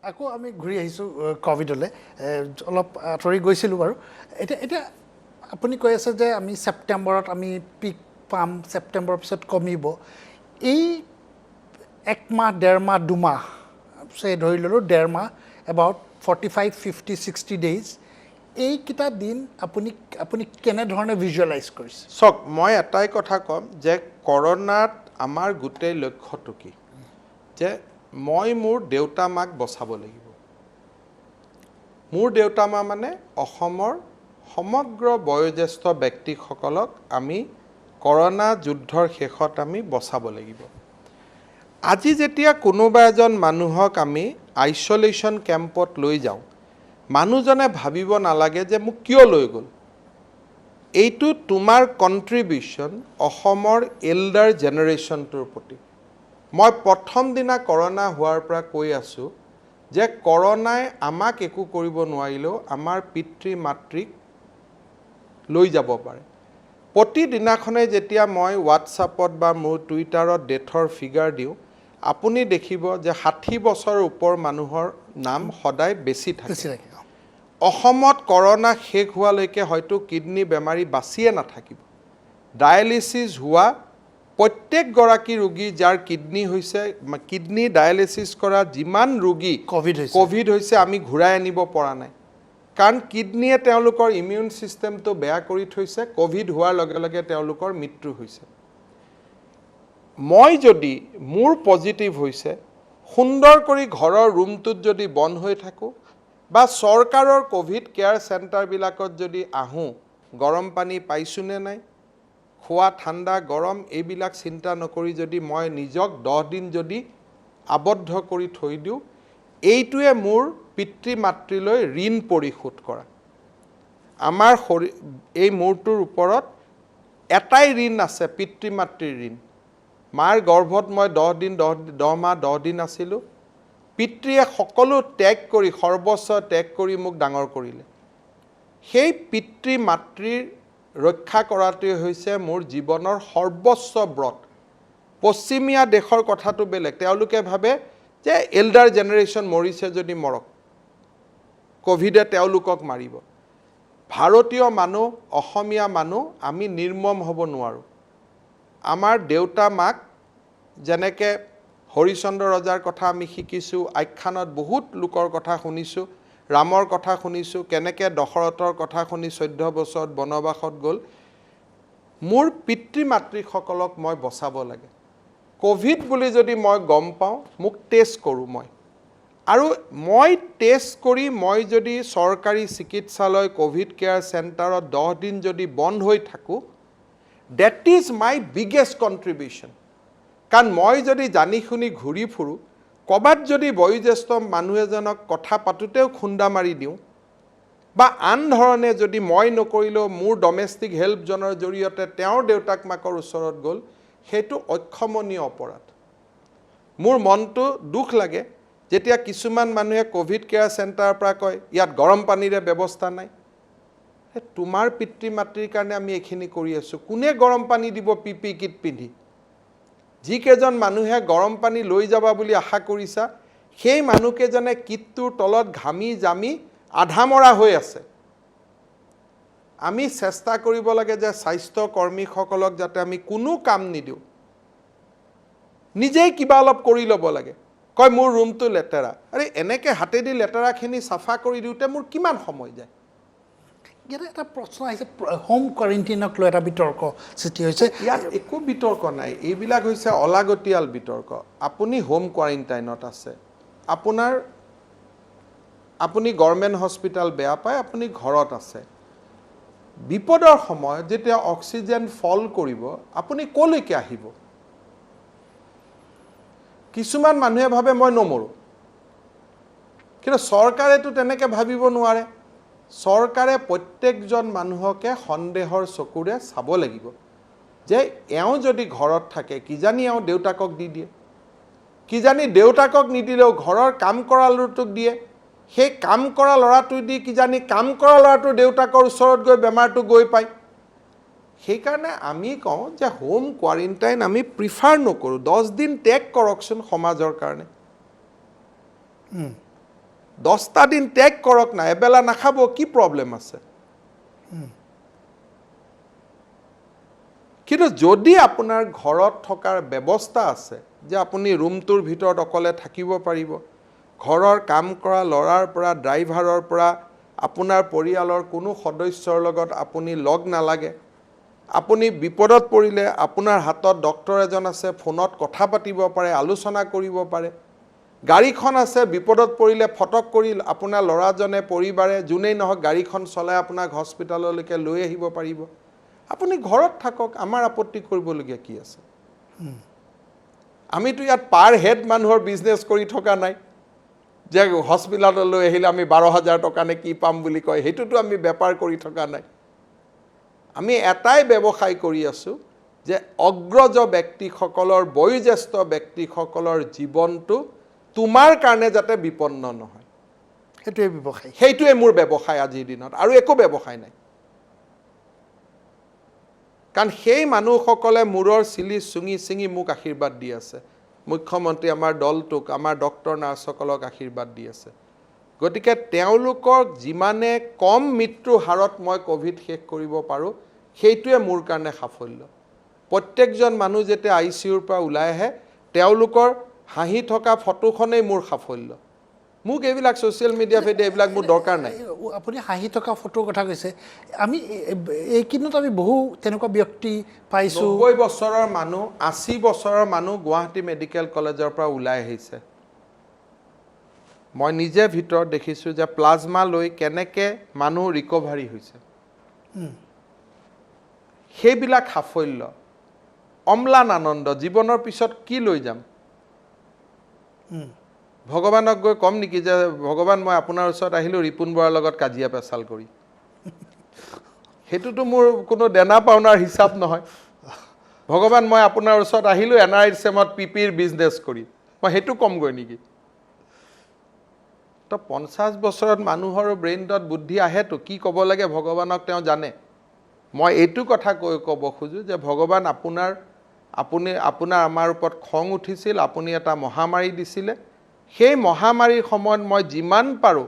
আকৌ আমি ঘূৰি আহিছোঁ ক'ভিডলৈ অলপ আঁতৰি গৈছিলোঁ বাৰু এতিয়া আপুনি কৈ আছে যে আমি ছেপ্টেম্বৰত আমি পিক পাম ছেপ্টেম্বৰৰ পিছত কমিব এই এক মাহ ডেৰ মাহ দুমাহ ধৰি ল'লোঁ ডেৰ মাহ এবাউট 45 50 60 ডেইজ এইকেইটা দিন আপুনি কেনেধৰণে ভিজুৱেলাইজ কৰিছে চাওক মই এটাই কথা ক'ম যে কৰোনাত আমাৰ গোটেই লক্ষ্যটো কি যে মই মোৰ দেউতা মাক বচাব লাগিব মোৰ দেউতা মা মানে অসমৰ সমগ্ৰ বয়োজ্যেষ্ঠ ব্যক্তিসকলক আমি কৰোনা যুদ্ধৰ শেষত আমি বচাব লাগিব আজি যেতিয়া কোনোবা এজন মানুহক আমি আইসোলেশন কেম্পত লৈ যাওঁ মানুহজনে ভাবিব নালাগে যে মোক কিয় লৈ গ'ল এইটো তোমাৰ কন্ট্ৰিবিউশন অসমৰ এল্ডাৰ জেনেৰেশ্যনটোৰ প্ৰতি মই প্ৰথম দিনা কৰোনা হোৱাৰ পৰা কৈ আছোঁ যে কৰোনাই আমাক একো কৰিব নোৱাৰিলেও আমাৰ পিতৃ মাতৃক লৈ যাব পাৰে প্ৰতিদিনাখনে যেতিয়া মই হোৱাটছআপত বা মোৰ টুইটাৰত ডেথৰ ফিগাৰ দিওঁ আপুনি দেখিব যে 60 বছৰৰ ওপৰ মানুহৰ নাম সদায় বেছি থাকে অসমত কৰোনা শেষ হোৱালৈকে হয়তো কিডনি বেমাৰী বাচিয়ে নাথাকিব ডায়ালিসিস হোৱা প্ৰত্যেকগৰাকী ৰোগী যাৰ কিডনি হৈছে কিডনি ডায়ালিসিস কৰা যিমান ৰোগী কোভিড হৈছে আমি ঘূৰাই আনিব পৰা নাই কাৰণ কিডনিয়ে তেওঁলোকৰ ইমিউন সিস্টেমটো বেয়া কৰি থৈছে কোভিড হোৱাৰ লগে লগে তেওঁলোকৰ মৃত্যু হৈছে মই যদি মোৰ পজিটিভ হৈছে সুন্দৰ কৰি ঘৰৰ ৰুমটোত যদি বন্ধ হৈ থাকো বা চৰকাৰৰ কোভিড কেয়াৰ চেণ্টাৰবিলাকত যদি আহোঁ গৰম পানী পাইছোনে নাই খোৱা ঠাণ্ডা গৰম এইবিলাক চিন্তা নকৰি যদি মই নিজক 10 দিন যদি আবদ্ধ কৰি থৈ দিওঁ এইটোৱে মোৰ পিতৃ মাতৃলৈ ঋণ পৰিশোধ কৰা আমাৰ এই মূৰটোৰ ওপৰত এটাই ঋণ আছে পিতৃ মাতৃৰ ঋণ মাৰ গৰ্ভত মই 10 মাহ 10 দিন আছিলোঁ পিতৃয়ে সকলো ত্যাগ কৰি সৰ্বস্ব ত্যাগ কৰি মোক ডাঙৰ কৰিলে সেই পিতৃ মাতৃৰ ৰক্ষা কৰাটোৱে হৈছে মোৰ জীৱনৰ সৰ্বস্ব ব্ৰত পশ্চিমীয়া দেশৰ কথাটো বেলেগ তেওঁলোকে ভাবে যে এল্ডাৰ জেনেৰেশ্যন মৰিছে যদি মৰক কোভিডে তেওঁলোকক মাৰিব ভাৰতীয় মানুহ অসমীয়া মানুহ আমি নিৰ্মম হ'ব নোৱাৰো আমাৰ দেউতা মাক যেনেকৈ হৰিচন্দ্ৰ ৰজাৰ কথা আমি শিকিছোঁ আখ্যানত বহুত লোকৰ কথা শুনিছোঁ ৰামৰ কথা শুনিছোঁ কেনেকৈ দশৰথৰ কথা শুনি 14 বছৰত বনবাসত গ'ল মোৰ পিতৃ মাতৃসকলক মই বচাব লাগে কোভিড বুলি যদি মই গম পাওঁ মোক টেষ্ট কৰোঁ মই আৰু মই টেষ্ট কৰি মই যদি চৰকাৰী চিকিৎসালয় কোভিড কেয়াৰ চেণ্টাৰত 10 দিন যদি বন্ধ হৈ থাকোঁ that is my biggest contribution কাৰণ মই যদি জানি শুনি ঘূৰি ফুৰো কবাত যদি বয়োজ্যেষ্ঠ মানুহ এজনক কথা পাতোতেও খুন্দা মাৰি দিওঁ বা আন ধৰণে যদি মই নকৰিলেও মোৰ ডমেষ্টিক হেল্প জনৰ জৰিয়তে তেওঁৰ দেউতাক মাকৰ ওচৰত গ'ল সেইটো অক্ষমনীয় অপৰাধ মোৰ মনটো দুখ লাগে যেতিয়া কিছুমান মানুহে কোভিড কেয়াৰ চেণ্টাৰৰ পৰা কয় ইয়াত গৰম পানীৰে ব্যৱস্থা নাই তোমাৰ পিতৃ মাতৃৰ কাৰণে আমি এখিনি কৰি আছো কোনে গৰম পানী দিব পিপি কিট পিন্ধি যিকেজন মানুহে গৰম পানী লৈ যাবা বুলি আশা কৰিছা সেই মানুহকেজনে কিটটোৰ তলত ঘামি জামি আধা মৰা হৈ আছে আমি চেষ্টা কৰিব লাগে যে স্বাস্থ্য কৰ্মীসকলক যাতে আমি কোনো কাম নিদিওঁ নিজেই কিবা অলপ কৰি ল'ব লাগে কয় মোৰ ৰুমটো লেতেৰা আৰে এনেকৈ হাতেদি লেতেৰাখিনি চাফা কৰি দিওঁতে মোৰ কিমান সময় যায় ইয়াত এটা প্ৰশ্ন আহিছে হোম কোৱাৰেণ্টাইনক লৈ এটা বিতৰ্ক সৃষ্টি হৈছে ইয়াত একো বিতৰ্ক নাই এইবিলাক হৈছে অলাগতিয়াল বিতৰ্ক আপুনি হোম কোৱাৰেণ্টাইনত আছে আপুনি গভৰ্ণমেণ্ট হস্পিটাল বেয়া পায় আপুনি ঘৰত আছে বিপদৰ সময়ত যেতিয়া অক্সিজেন ফল কৰিব আপুনি কলৈকে আহিব কিছুমান মানুহে ভাবে মই নমৰো কিন্তু চৰকাৰেতো তেনেকৈ ভাবিব নোৱাৰে চৰকাৰে প্ৰত্যেকজন মানুহকে সন্দেহৰ চকুৰে চাব লাগিব যে এওঁ যদি ঘৰত থাকে কিজানি এওঁ দেউতাকক দি দিয়ে কিজানি দেউতাকক নিদিলেও ঘৰৰ কাম কৰা ল'ৰাটোক দিয়ে সেই কাম কৰা ল'ৰাটো দি কিজানি কাম কৰা ল'ৰাটোৰ দেউতাকৰ ওচৰত গৈ বেমাৰটো গৈ পায় সেইকাৰণে আমি কওঁ যে হোম কোৱাৰেণ্টাইন আমি প্ৰিফাৰ নকৰোঁ 10 দিন টেক কৰকচোন সমাজৰ কাৰণে 10টা দিন ত্যাগ কৰক না, এবেলা নাখাব, কি প্ৰব্লেম আছে? কিন্তু যদি আপোনাৰ ঘৰত থকাৰ ব্যৱস্থা আছে, যে আপুনি ৰুমটোৰ ভিতৰত অকলে থাকিব পাৰিব, ঘৰৰ কাম কৰা ল'ৰাৰ পৰা ড্ৰাইভাৰৰ পৰা আপোনাৰ পৰিয়ালৰ কোনো সদস্যৰ লগত আপুনি লগ নালাগে, আপুনি বিপদত পৰিলে আপোনাৰ হাতত ডক্টৰ এজন আছে, ফোনত কথা পাতিব পাৰে, আলোচনা কৰিব পাৰে, গাড়ীখন আছে, বিপদত পৰিলে ফটক কৰি আপোনাৰ ল'ৰাজনে পৰিবাৰে যোনেই নহওক গাড়ীখন চলাই আপোনাক হস্পিটাললৈকে লৈ আহিব পাৰিব, আপুনি ঘৰত থাকক, আমাৰ আপত্তি কৰিবলগীয়া কি আছে? আমিতো ইয়াত পাৰ হেড মানুহৰ বিজনেছ কৰি থকা নাই, যে হস্পিটাললৈ আহিলে আমি 12,000 টকা নে কি পাম বুলি কয়, সেইটোতো আমি বেপাৰ কৰি থকা নাই। আমি এটাই ব্যৱসায় কৰি আছোঁ, যে অগ্ৰজ ব্যক্তিসকলৰ, বয়োজ্যেষ্ঠ ব্যক্তিসকলৰ জীৱনটো তোমাৰ কাৰণে যাতে বিপন্ন নহয়, সেইটোৱে ব্যৱসায়, সেইটোৱে মোৰ ব্যৱসায় আজিৰ দিনত, আৰু একো ব্যৱসায় নাই। কাৰণ সেই মানুহসকলে মূৰৰ চিলি ছিঙি মোক আশীৰ্বাদ দি আছে, মুখ্যমন্ত্ৰী আমাৰ দলটোক, আমাৰ ডক্টৰ নাৰ্ছসকলক আশীৰ্বাদ দি আছে। গতিকে তেওঁলোকক যিমানে কম মৃত্যু হাৰত মই ক'ভিড শেষ কৰিব পাৰোঁ, সেইটোৱে মোৰ কাৰণে সাফল্য। প্ৰত্যেকজন মানুহ যেতিয়া ICUৰ পৰা ওলাই আহে, তেওঁলোকৰ হাঁহি থকা ফটোখনেই মোৰ সাফল্য। মোক এইবিলাক ছ'চিয়েল মিডিয়া ফেডে এইবিলাক মোৰ দৰকাৰ নাই। আপুনি হাঁহি থকা ফটোৰ কথা কৈছে, আমি এইকেইদিনত আমি বহু তেনেকুৱা ব্যক্তি পাইছোঁ। 90 বছৰৰ মানুহ, 80 বছৰৰ মানুহ গুৱাহাটী মেডিকেল কলেজৰ পৰা ওলাই আহিছে। মই নিজে ভিতৰত দেখিছোঁ যে প্লাজমা লৈ কেনেকৈ মানুহ ৰিকভাৰী হৈছে। সেইবিলাক সাফল্য, অম্লান আনন্দ। জীৱনৰ পিছত কি লৈ যাম? ভগৱানক গৈ ক'ম নেকি যে ভগৱান মই আপোনাৰ ওচৰত আহিলোঁ ৰিপুণ বৰাৰ লগত কাজিয়া পেচাল কৰি? সেইটোতো মোৰ কোনো দেনা পাওনাৰ হিচাপ নহয়। ভগৱান মই আপোনাৰ ওচৰত আহিলোঁ NRSMত PPৰ বিজনেছ কৰি, মই সেইটো ক'মগৈ নেকি? তো 50 বছৰত মানুহৰ ব্ৰেইনত বুদ্ধি আহেতো, কি ক'ব লাগে ভগৱানক তেওঁ জানে। মই এইটো কথা ক'ব খোজোঁ যে ভগৱান আপোনাৰ আমাৰ ওপৰত খং উঠিছিল, আপুনি এটা মহামাৰী দিছিলে, সেই মহামাৰীৰ সময়ত মই যিমান পাৰোঁ,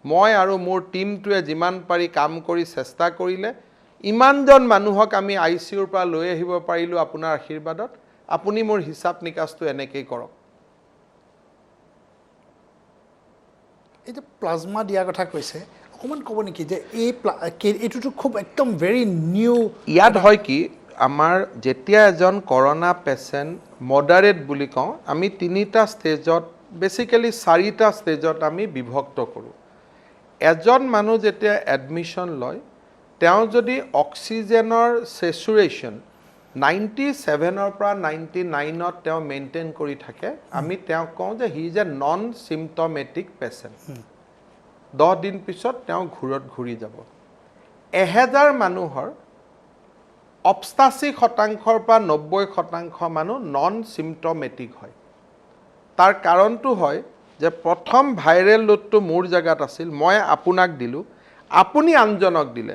মই আৰু মোৰ টীমটোৱে যিমান পাৰি কাম কৰি চেষ্টা কৰিলে, ইমানজন মানুহক আমি ICUৰ পৰা লৈ আহিব পাৰিলোঁ আপোনাৰ আশীৰ্বাদত। আপুনি মোৰ হিচাপ নিকাচটো এনেকেই কৰক। এই যে প্লাজমা দিয়াৰ কথা কৈছে, অকণমান ক'ব নেকি যে এইটোতো খুব একদম ভেৰি নিউ। ইয়াত হয় কি, আমাৰ যেতিয়া এজন কৰোণা পেচেণ্ট মডাৰেট বুলি কওঁ, আমি 3টা ষ্টেজত, বেচিকেলি 4টা ষ্টেজত আমি বিভক্ত কৰোঁ। এজন মানুহ যেতিয়া এডমিশ্যন লয়, তেওঁ যদি অক্সিজেনৰ চেচুৰেশ্যন 97ৰ পৰা 99ত তেওঁ মেইনটেইন কৰি থাকে, আমি তেওঁক কওঁ যে he is a non symptomatic patient. 10 দিন পিছত তেওঁ ঘূৰত ঘূৰি যাব। 1000 মানুহৰ 88% পৰা 90% মানুহ নন চিম্পটমেটিক হয়। তাৰ কাৰণটো হয় যে প্ৰথম ভাইৰেল লোডটো মোৰ জেগাত আছিল, মই আপোনাক দিলোঁ, আপুনি আনজনক দিলে,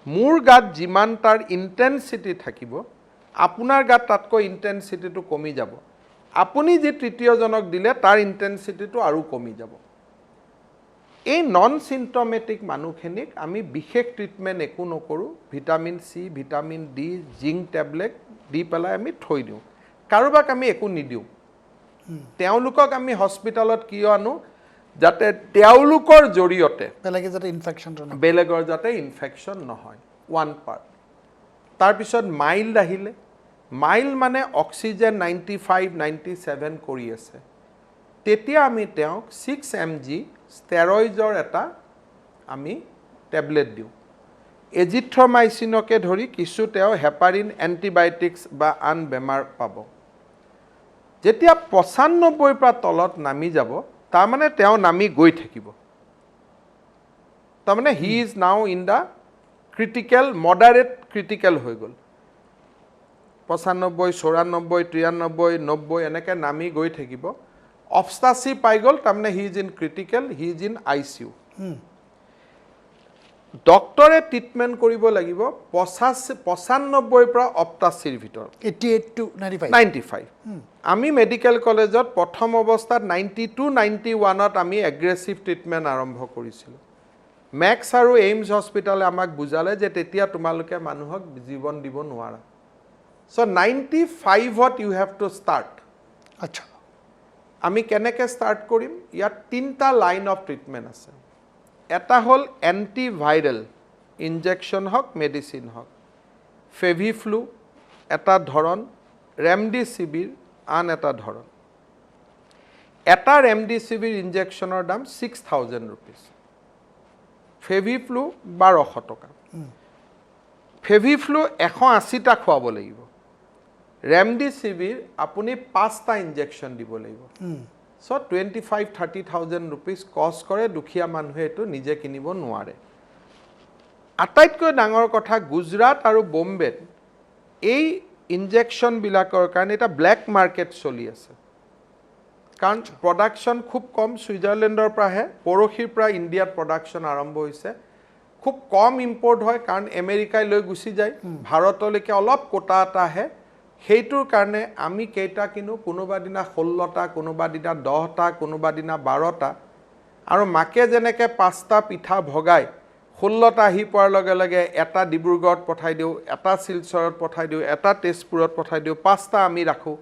মোৰ গাত যিমান তাৰ ইণ্টেনচিটি থাকিব, আপোনাৰ গাত তাতকৈ ইণ্টেনচিটিটো কমি যাব। আপুনি যি তৃতীয়জনক দিলে তাৰ ইণ্টেনচিটিটো আৰু কমি যাব। এই নন চিম্পটমেটিক মানুহখিনিক আমি বিশেষ ট্ৰিটমেণ্ট একো নকৰোঁ, vitamin C, vitamin D, zinc tablet দি পেলাই আমি থৈ দিওঁ। কাৰোবাক আমি একো নিদিওঁ। তেওঁলোকক আমি হস্পিটালত কিয় আনো? যাতে তেওঁলোকৰ জৰিয়তে বেলেগৰ যাতে ইনফেকশ্যন নহয়। 1 পাৰ্ট। তাৰপিছত মাইল্ড আহিলে, মাইল্ড মানে অক্সিজেন 95, 97 কৰি আছে, তেতিয়া আমি তেওঁক 6 mg ষ্টেৰইডৰ এটা আমি টেবলেট দিওঁ। এজিথ্ৰমাইচিনকে ধৰি কিছু তেওঁ হেপাৰিন এণ্টিবায়'টিক্স বা আন বেমাৰ পাব। যেতিয়া 95ৰ পৰা তলত নামি যাব, তাৰমানে তেওঁ নামি গৈ থাকিব। তাৰমানে he is now in the critical, moderate critical হৈ গ'ল। 95, 94, 93, 90 এনেকৈ নামি গৈ থাকিব। অবষ্টাচি পাই গ'ল, তাৰমানে he is in critical, he is in ICU। ডক্টৰে ট্ৰিটমেণ্ট কৰিব লাগিব 95ৰ পৰা 88ৰ ভিতৰত 88 to 95 95 আমি মেডিকেল কলেজত প্ৰথম অৱস্থাত 92 91ত আমি এগ্ৰেছিভ ট্ৰিটমেণ্ট আৰম্ভ কৰিছিলোঁ মেক্স আৰু এইমছ হস্পিটালে আমাক বুজালে যে তেতিয়া তোমালোকে মানুহক জীৱন দিব নোৱাৰা চ' 95ত ইউ হেভ টু ষ্টাৰ্ট আচ্ছা আমি কেনেকৈ ষ্টাৰ্ট কৰিম ইয়াত 3টা লাইন অফ ট্ৰিটমেণ্ট আছে এটা হ'ল এণ্টিভাইৰেল ইনজেকশ্যন হওক মেডিচিন হওক ফেভিফ্লু এটা ধৰণ ৰেমডিচিভিৰ আন এটা ধৰণ এটা ৰেমডিচিভিৰ ইনজেকশ্যনৰ দাম 6,000 rupees ফেভিফ্লু 1200 টকা ফেভিফ্লু 180টা খুৱাব লাগিব ৰেমডিচিভিৰ আপুনি 5টা ইনজেকশ্যন দিব লাগিব চ' 25,000-30,000 rupees কষ্ট কৰে দুখীয়া মানুহে এইটো নিজে কিনিব নোৱাৰে আটাইতকৈ ডাঙৰ কথা গুজৰাট আৰু বম্বেত এই ইনজেকশ্যনবিলাকৰ কাৰণে এটা ব্লেক মাৰ্কেট চলি আছে কাৰণ প্ৰডাকশ্যন খুব কম ছুইজাৰলেণ্ডৰ পৰাহে পৰহিৰ পৰা ইণ্ডিয়াত প্ৰডাকশ্যন আৰম্ভ হৈছে খুব কম ইম্পৰ্ট হয় কাৰণ আমেৰিকাই লৈ গুচি যায় ভাৰতলৈকে অলপ কোটা এটা আহে সেইটোৰ কাৰণে আমি কেইটা কিনো কোনোবা দিনা 16টা কোনোবা দিনা 10টা কোনোবা দিনা 12টা আৰু মাকে যেনেকৈ 5টা পিঠা ভগাই 16টা আহি পোৱাৰ লগে লগে এটা ডিব্ৰুগড়ত পঠাই দিওঁ এটা শিলচৰত পঠাই দিওঁ এটা তেজপুৰত পঠাই দিওঁ 5টা আমি ৰাখোঁ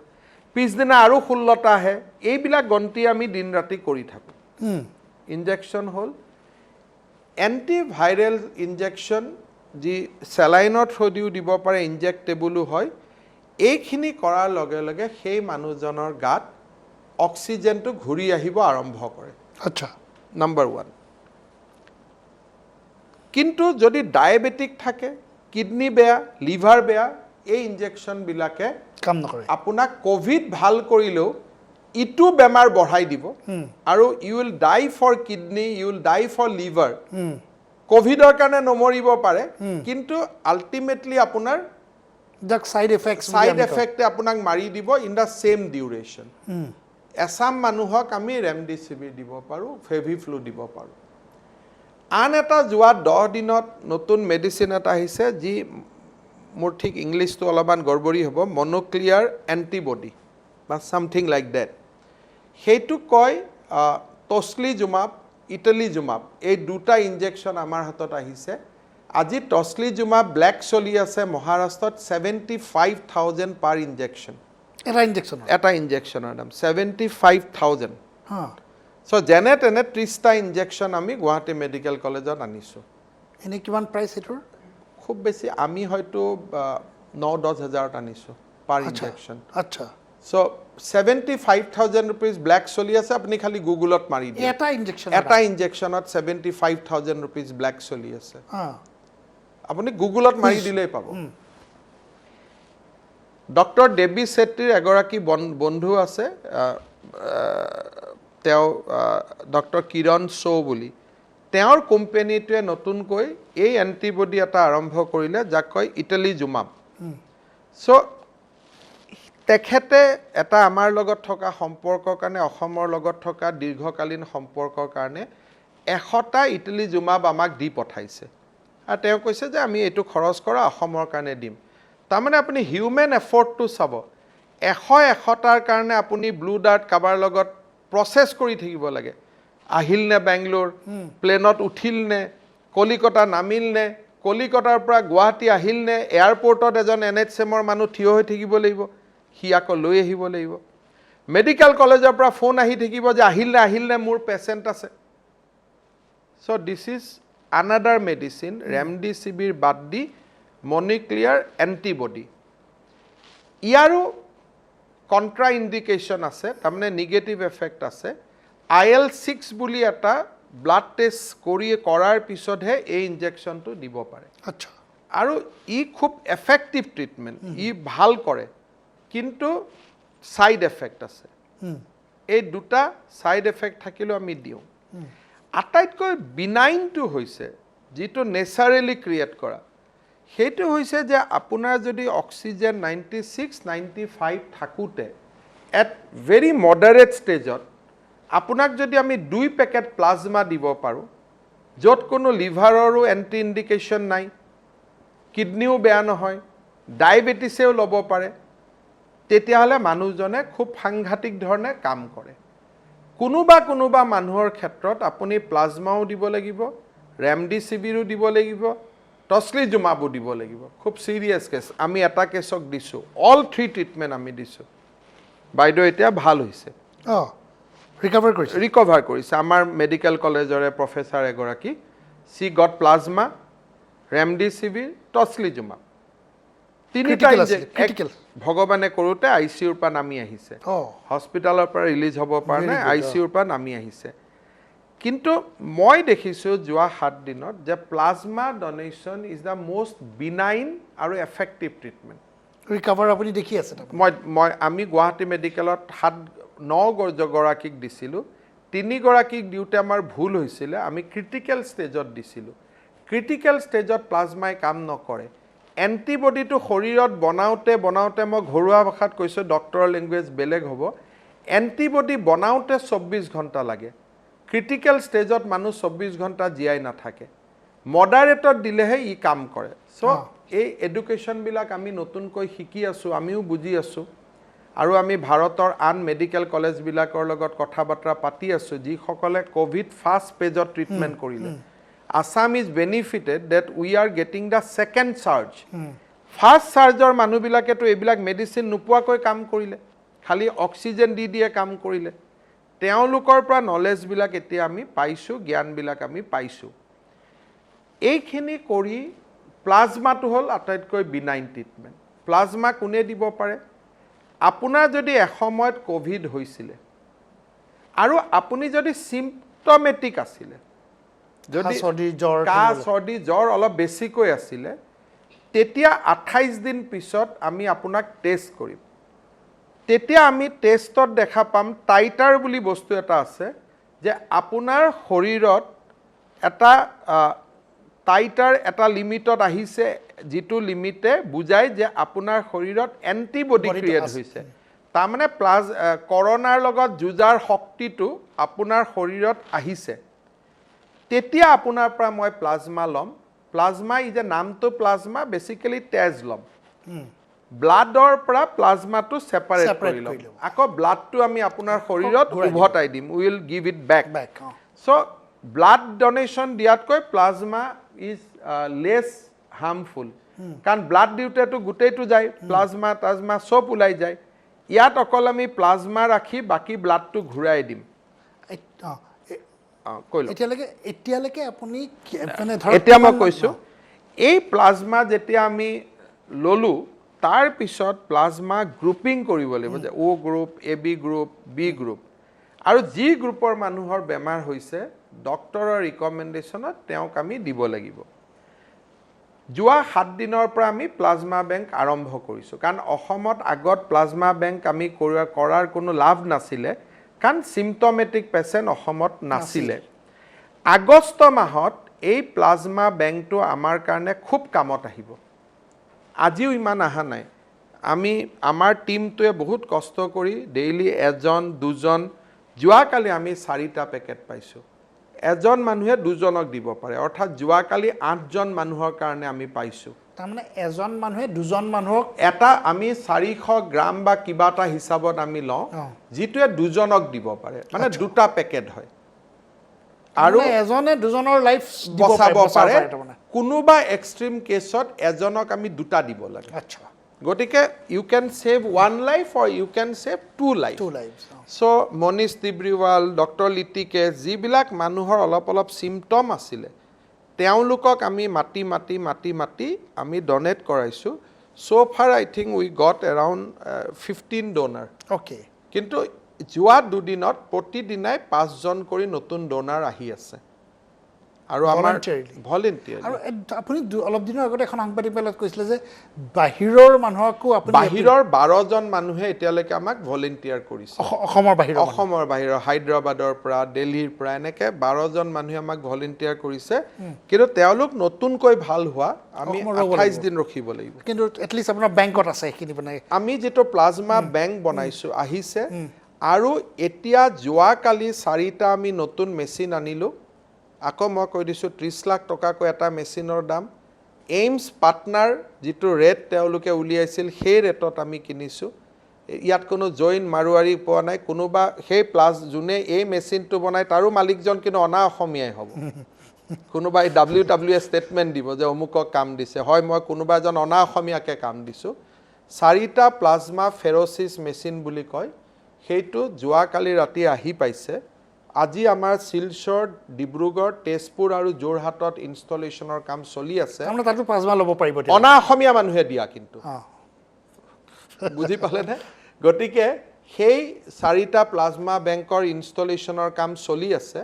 পিছদিনা আৰু 16টা আহে এইবিলাক গন্তি আমি দিন ৰাতি কৰি থাকোঁ ইনজেকশ্যন হ'ল এণ্টিভাইৰেল ইনজেকশ্যন যি চেলাইনৰ থ্ৰুদিও দিব পাৰে ইনজেক্টেবলো হয় এইখিনি কৰাৰ লগে লগে সেই মানুহজনৰ গাত অক্সিজেনটো ঘূৰি আহিব আৰম্ভ কৰে আচ্ছা নাম্বাৰ 1 কিন্তু যদি ডায়েবেটিক থাকে কিডনি বেয়া লিভাৰ বেয়া এই ইনজেকশ্যনবিলাকে কাম নকৰে আপোনাক কোভিড ভাল কৰিলেও ইটো বেমাৰ বঢ়াই দিব আৰু you will die for kidney you will die for liver কোভিডৰ কাৰণে নমৰিব পাৰে কিন্তু আল্টিমেটলি আপোনাৰ যাক সাইড এফেক্টে আপোনাক মাৰি দিব in the same duration Assam মানুহক আমি ৰেমডিচিভিৰ দিব পাৰোঁ ফেভিফ্লু দিব পাৰোঁ আন এটা যোৱা 10 দিনত নতুন মেডিচিন এটা আহিছে যি মোৰ ঠিক ইংলিছটো অলপমান গড়বড়ি হ'ব মনোক্লিয়াৰ এণ্টিবডি বা সামথিং লাইক ডেট সেইটো কয় টছলিজুমাব ইটলিজুমাব এই দুটা ইনজেকশ্যন আমাৰ হাতত আহিছে আজি টছলিজুমাব ব্লেক চলি আছে মহাৰাষ্ট্ৰত 75,000 পাৰ ইনজেকশ্যন এটা ইনজেকশ্যনৰ দাম 75,000 চ' যেনে তেনে 30টা ইনজেকশ্যন আমি গুৱাহাটী মেডিকেল কলেজত আনিছোঁ এনে কিমান প্ৰাইচ এইটোৰ খুব বেছি আমি হয়তো 9-10 হাজাৰত আনিছোঁ পাৰ ইনজেকশ্যন আচ্ছা চ' 75,000 rupees ব্লেক চলি আছে আপুনি খালি গুগলত মাৰি দিয়ে এটা ইনজেকশ্যনত 75,000 rupees ব্লেক চলি আছে আপুনি গুগলত মাৰি দিলেই পাব ডক্টৰ দেৱী ছেট্টিৰ এগৰাকী বন্ধু আছে তেওঁ ডক্টৰ কিৰণ শ্ব বুলি তেওঁৰ কোম্পানীটোৱে নতুনকৈ এই এণ্টিবডি এটা আৰম্ভ কৰিলে যাক কয় ইটলিজুমাব চ' তেখেতে এটা আমাৰ লগত থকা সম্পৰ্কৰ কাৰণে অসমৰ লগত থকা দীৰ্ঘকালীন সম্পৰ্কৰ কাৰণে 100টা ইটলিজুমাব আমাক দি পঠাইছে আৰু তেওঁ কৈছে যে আমি এইটো খৰচ কৰা অসমৰ কাৰণে দিম তাৰমানে আপুনি হিউমেন এফৰ্টটো চাব 100টাৰ কাৰণে আপুনি ব্লু ডাৰ্ট কাবাৰ লগত প্ৰচেছ কৰি থাকিব লাগে আহিল নে বেংগলোৰ প্লেনত উঠিল নে কলিকতা নামিল নে কলিকতাৰ পৰা গুৱাহাটী আহিল নে এয়াৰপৰ্টত এজন NHM-ৰ মানুহ থিয় হৈ থাকিব লাগিব সি আকৌ লৈ আহিব লাগিব মেডিকেল কলেজৰ পৰা ফোন আহি থাকিব যে আহিল নে মোৰ পেচেণ্ট আছে so' this is another medicine remdesivir বাদ দি মনোক্লিয়াৰ এণ্টিবডি ইয়াৰো কণ্ট্ৰা ইণ্ডিকেশ্যন আছে তাৰমানে নিগেটিভ এফেক্ট আছে IL-6 বুলি এটা ব্লাড টেষ্ট কৰাৰ পিছতহে এই ইনজেকশ্যনটো দিব পাৰে আচ্ছা আৰু ই খুব এফেক্টিভ ট্ৰিটমেণ্ট ই ভাল কৰে কিন্তু সাইড এফেক্ট আছে এই দুটা সাইড এফেক্ট থাকিলেও আমি দিওঁ আটাইতকৈ বিনাইনটো হৈছে যিটো নেচাৰেলি ক্ৰিয়েট কৰা সেইটো হৈছে যে আপোনাৰ যদি অক্সিজেন 96-95 থাকোঁতে এট ভেৰি মডাৰেট ষ্টেজত আপোনাক যদি আমি 2 পেকেট প্লাজমা দিব পাৰোঁ য'ত কোনো লিভাৰৰো এণ্টি ইণ্ডিকেশ্যন নাই, কিডনিও বেয়া নহয়, ডায়েবেটিছেও ল'ব পাৰে, তেতিয়াহ'লে মানুহজনে খুব সাংঘাতিক ধৰণে কাম কৰে। কোনোবা মানুহৰ ক্ষেত্ৰত আপুনি প্লাজমাও দিব লাগিব, ৰেমডিচিভিৰো দিব লাগিব, টছলিজুমাবো দিব লাগিব। খুব চিৰিয়াছ কেছ, আমি এটা কেছক দিছোঁ, অল 3 ট্ৰিটমেণ্ট আমি দিছোঁ। বাইদেউ এতিয়া ভাল হৈছে, ৰিকভাৰ কৰিছে। আমাৰ মেডিকেল কলেজৰে প্ৰফেচাৰ এগৰাকী, চি গট প্লাজমা, ৰেমডিচিভিৰ, টছলিজুমাব, ভগৱানে কৰোঁতে ICUৰ পৰা নামি আহিছে, হস্পিটেলৰ পৰা ৰিলিজ হ'ব পৰা নাই, ICUৰ পৰা নামি আহিছে। কিন্তু মই দেখিছোঁ যোৱা 7 দিনত যে plasma donation is the most benign আৰু এফেক্টিভ ট্ৰিটমেণ্ট। ৰিকভাৰ আপুনি দেখি আছে? আমি গুৱাহাটী মেডিকেলত 9 গৰাকীক দিছিলোঁ, 3 গৰাকীক দিওঁতে আমাৰ ভুল হৈছিলে, আমি ক্ৰিটিকেল ষ্টেজত দিছিলোঁ। ক্ৰিটিকেল ষ্টেজত প্লাজমাই কাম নকৰে। এণ্টিবডিটো শৰীৰত বনাওঁতে মই ঘৰুৱা ভাষাত কৈছোঁ, ডক্টৰৰ লেংগুৱেজ বেলেগ হ'ব, এণ্টিবডি বনাওঁতে 24 ঘণ্টা লাগে। ক্ৰিটিকেল ষ্টেজত মানুহ 24 ঘণ্টা জীয়াই নাথাকে। মডাৰেটত দিলেহে ই কাম কৰে। চ' এই এডুকেশ্যনবিলাক আমি নতুনকৈ শিকি আছোঁ, আমিও বুজি আছোঁ, আৰু আমি ভাৰতৰ আন মেডিকেল কলেজবিলাকৰ লগত কথা বাৰ্তা পাতি আছোঁ, যিসকলে ক'ভিড ফাৰ্ষ্ট ষ্টেজত ট্ৰিটমেণ্ট কৰিলে। Assam is benefited that we are getting the second surge. First চাৰ্জৰ মানুহবিলাকেতো এইবিলাক মেডিচিন নোপোৱাকৈ কাম কৰিলে, খালি অক্সিজেন দিয়ে কাম কৰিলে। তেওঁলোকৰ পৰা নলেজবিলাক এতিয়া আমি পাইছোঁ, জ্ঞানবিলাক আমি পাইছোঁ। এইখিনি কৰি প্লাজমাটো হ'ল আটাইতকৈ বিনাইন ট্ৰিটমেণ্ট। প্লাজমা কোনে দিব পাৰে? আপোনাৰ যদি এসময়ত ক'ভিড হৈছিলে আৰু আপুনি যদি চিম্পটমেটিক আছিলে, যদি কাহ চৰ্দি জ্বৰ অলপ বেছিকৈ আছিলে, তেতিয়া 28 দিন পিছত আমি আপোনাক টেষ্ট কৰিম। তেতিয়া আমি টেষ্টত দেখা পাম টাইটাৰ বুলি বস্তু এটা আছে, যে আপোনাৰ শৰীৰত এটা টাইটাৰ এটা লিমিটত আহিছে, যিটো লিমিটে বুজায় যে আপোনাৰ শৰীৰত এণ্টিবডি ক্ৰিয়েট হৈছে। তাৰমানে কৰোনাৰ লগত যুঁজাৰ শক্তিটো আপোনাৰ শৰীৰত আহিছে। তেতিয়া আপোনাৰ পৰা মই প্লাজমা ল'ম। প্লাজমা এই যে নামটো প্লাজমা, বেচিকেলি তেজ ল'ম। ব্লাডৰ পৰা প্লাজমাটো ছেপাৰেট কৰি ল'ম, আকৌ ব্লাডটো আমি আপোনাৰ শৰীৰত উভতাই দিম, will give it back. So' blood donation দিয়াতকৈ প্লাজমা ইজ লেছ হাৰ্মফুল, কাৰণ ব্লাড দিওঁতেতো গোটেইটো যায়, প্লাজমা টাজমা চব ওলাই যায়। ইয়াত অকল আমি প্লাজমা ৰাখি বাকী ব্লাডটো ঘূৰাই দিম। এতিয়ালৈকে আপুনি এতিয়া মই কৈছোঁ, এই প্লাজমা যেতিয়া আমি ল'লোঁ, তাৰ পিছত প্লাজমা গ্ৰুপিং কৰিব লাগিব, যে O group, AB group, B group, আৰু যি গ্ৰুপৰ মানুহৰ বেমাৰ হৈছে ডক্টৰৰ ৰিকমেণ্ডেশ্যনত তেওঁক আমি দিব লাগিব। যোৱা 7 দিনৰ পৰা আমি প্লাজমা বেংক আৰম্ভ কৰিছোঁ, কাৰণ অসমত আগত প্লাজমা বেংক আমি কৰাৰ কোনো লাভ নাছিলে, কাৰণ চিম্পটমেটিক পেচেণ্ট অসমত নাছিলে। আগষ্ট মাহত এই প্লাজমা বেংকটো আমাৰ কাৰণে খুব কামত আহিব। আজিও ইমান অহা নাই। আমাৰ টীমটোৱে বহুত কষ্ট কৰি ডেইলি 1জন 2জন, যোৱাকালি আমি 4টা পেকেট পাইছোঁ। এজন মানুহে 2জনক দিব পাৰে, অৰ্থাৎ যোৱাকালি 8জন মানুহৰ কাৰণে আমি পাইছোঁ। তাৰমানে এজন মানুহে 2জন মানুহক এটা আমি 400 গ্ৰাম বা কিবা এটা হিচাপত আমি লওঁ, যিটোৱে 2জনক দিব পাৰে, মানে 2টা পেকেট হয়, আৰু এজনে 2জনৰ লাইফ বচাব পাৰে। কোনোবা এক্সট্ৰিম কেছত এজনক আমি 2টা দিব লাগে। গতিকে ইউ কেন ছেভ 1 লাইফ অৰ ইউ কেন ছেভ 2 লাইফ। চ' মনীষ তিব্ৰিৱাল, ডক্টৰ লিটিকে, যিবিলাক মানুহৰ অলপ চিম্পটম আছিলে, তেওঁলোকক আমি মাতি আমি ডনেট কৰাইছোঁ। So' far I think we got around 15 donor. কিন্তু যোৱা 2 দিনত প্ৰতিদিনাই 5জন কৰি নতুন ডোনাৰ আহি আছে, আৰু আমাৰ ভলেণ্টিয়াৰ। আৰু আপুনি অলপ দিনৰ আগতে এখন সাংবাদিক মেলত কৈছিলে যে বাহিৰৰ মানুহকো বাহিৰৰ 12জন মানুহে এতিয়ালৈকে আমাক ভলেণ্টিয়াৰ কৰিছে। অসমৰ বাহিৰৰ হায়দৰাবাদৰ পৰা, দিল্লীৰ পৰা, এনেকৈ 12জন মানুহে আমাক ভলেণ্টিয়াৰ কৰিছে। কিন্তু তেওঁলোক নতুনকৈ ভাল হোৱা আমি 28 দিন ৰখিব লাগিব। কিন্তু এটলিষ্ট আপোনাৰ বেংকত আছে সেইখিনি বনাই। আমি যিটো প্লাজমা বেংক বনাইছোঁ আহিছে, আৰু এতিয়া যোৱাকালি 4টা আমি নতুন মেচিন আনিলোঁ, আকৌ মই কৈ দিছোঁ 30 লাখ টকাকৈ এটা মেচিনৰ দাম এইমছ পাৰ্টনাৰ যিটো ৰেট তেওঁলোকে উলিয়াইছিল সেই ৰেটত আমি কিনিছোঁ ইয়াত কোনো জৈন মাৰোৱাৰী পোৱা নাই কোনোবা সেই প্লাছ যোনে এই মেচিনটো বনায় তাৰো মালিকজন কিন্তু অনা অসমীয়াই হ'ব কোনোবাই WWA ষ্টেটমেণ্ট দিব যে অমুকক কাম দিছে হয় মই কোনোবা এজন অনা অসমীয়াকে কাম দিছোঁ 4টা প্লাজমা ফেৰচিছ মেচিন বুলি কয় সেইটো যোৱাকালি ৰাতি আহি পাইছে আজি আমাৰ শিলচৰ ডিব্ৰুগড় তেজপুৰ আৰু যোৰহাটত ইনষ্টলেশ্যনৰ কাম চলি আছে তাৰমানে তাতো প্লাজমা ল'ব পাৰিব অনা অসমীয়া মানুহে দিয়া কিন্তু বুজি পালেনে গতিকে সেই 4টা প্লাজমা বেংকৰ ইনষ্টলেশ্যনৰ কাম চলি আছে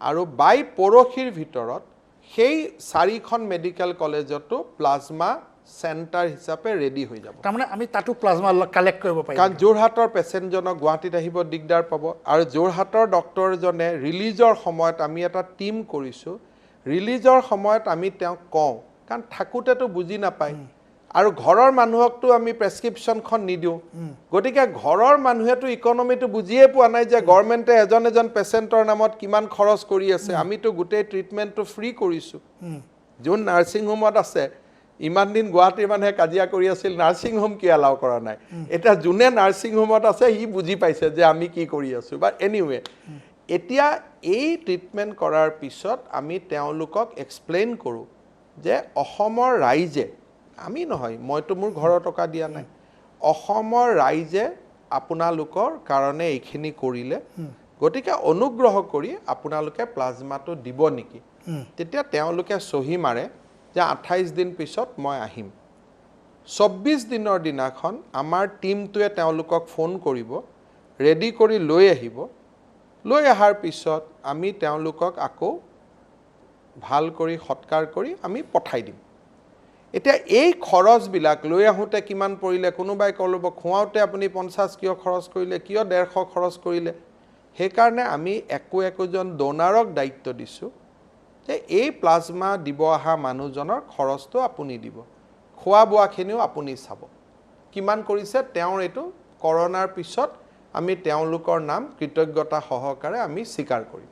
আৰু বাই পৰহিৰ ভিতৰত সেই 4খন মেডিকেল কলেজতো প্লাজমা চেণ্টাৰ হিচাপে ৰেডি হৈ যাব তাৰমানে আমি তাতো প্লাজমা কালেক্ট কৰিব পাৰিম কাৰণ যোৰহাটৰ পেচেণ্টজনক গুৱাহাটীত আহিব দিগদাৰ পাব আৰু যোৰহাটৰ ডক্টৰজনে ৰিলিজৰ সময়ত আমি এটা টীম কৰিছোঁ ৰিলিজৰ সময়ত আমি তেওঁক কওঁ কাৰণ থাকোঁতেতো বুজি নাপায় আৰু ঘৰৰ মানুহকতো আমি প্ৰেছক্ৰিপশ্যনখন নিদিওঁ গতিকে ঘৰৰ মানুহেতো ইকনমিটো বুজিয়ে পোৱা নাই যে গভৰ্ণমেণ্টে এজন পেচেণ্টৰ নামত কিমান খৰচ কৰি আছে আমিতো গোটেই ট্ৰিটমেণ্টটো ফ্ৰী কৰিছোঁ যোন নাৰ্ছিং হোমত আছে ইমান দিন গুৱাহাটীৰ মানুহে কাজিয়া কৰি আছিল নাৰ্ছিং হোম কিয় এলাউ কৰা নাই এতিয়া যোনে নাৰ্ছিং হোমত আছে সি বুজি পাইছে যে আমি কি কৰি আছোঁ বা এনিৱে এতিয়া এই ট্ৰিটমেণ্ট কৰাৰ পিছত আমি তেওঁলোকক এক্সপ্লেইন কৰোঁ যে অসমৰ ৰাইজে আমি নহয় মইতো মোৰ ঘৰৰ টকা দিয়া নাই অসমৰ ৰাইজে আপোনালোকৰ কাৰণে এইখিনি কৰিলে গতিকে অনুগ্ৰহ কৰি আপোনালোকে প্লাজমাটো দিব নেকি তেতিয়া তেওঁলোকে চহী মাৰে যে 28 দিন পিছত মই আহিম 24 দিনৰ দিনাখন আমাৰ টিমটোৱে তেওঁলোকক ফোন কৰিব ৰেডি কৰি লৈ আহিব লৈ অহাৰ পিছত আমি তেওঁলোকক আকৌ ভাল কৰি সৎকাৰ কৰি আমি পঠাই দিম এতিয়া এই খৰচবিলাক লৈ আহোঁতে কিমান পৰিলে কোনোবাই ক'ব খুৱাওঁতে আপুনি 50 কিয় খৰচ কৰিলে কিয় 150 খৰচ কৰিলে সেইকাৰণে আমি একোজন ডোনাৰক দায়িত্ব দিছোঁ যে এই প্লাজমা দিব অহা মানুহজনৰ খৰচটো আপুনি দিব খোৱা বোৱাখিনিও আপুনি চাব কিমান কৰিছে তেওঁৰ এইটো কৰোনাৰ পিছত আমি তেওঁলোকৰ নাম কৃতজ্ঞতা সহকাৰে আমি স্বীকাৰ কৰিম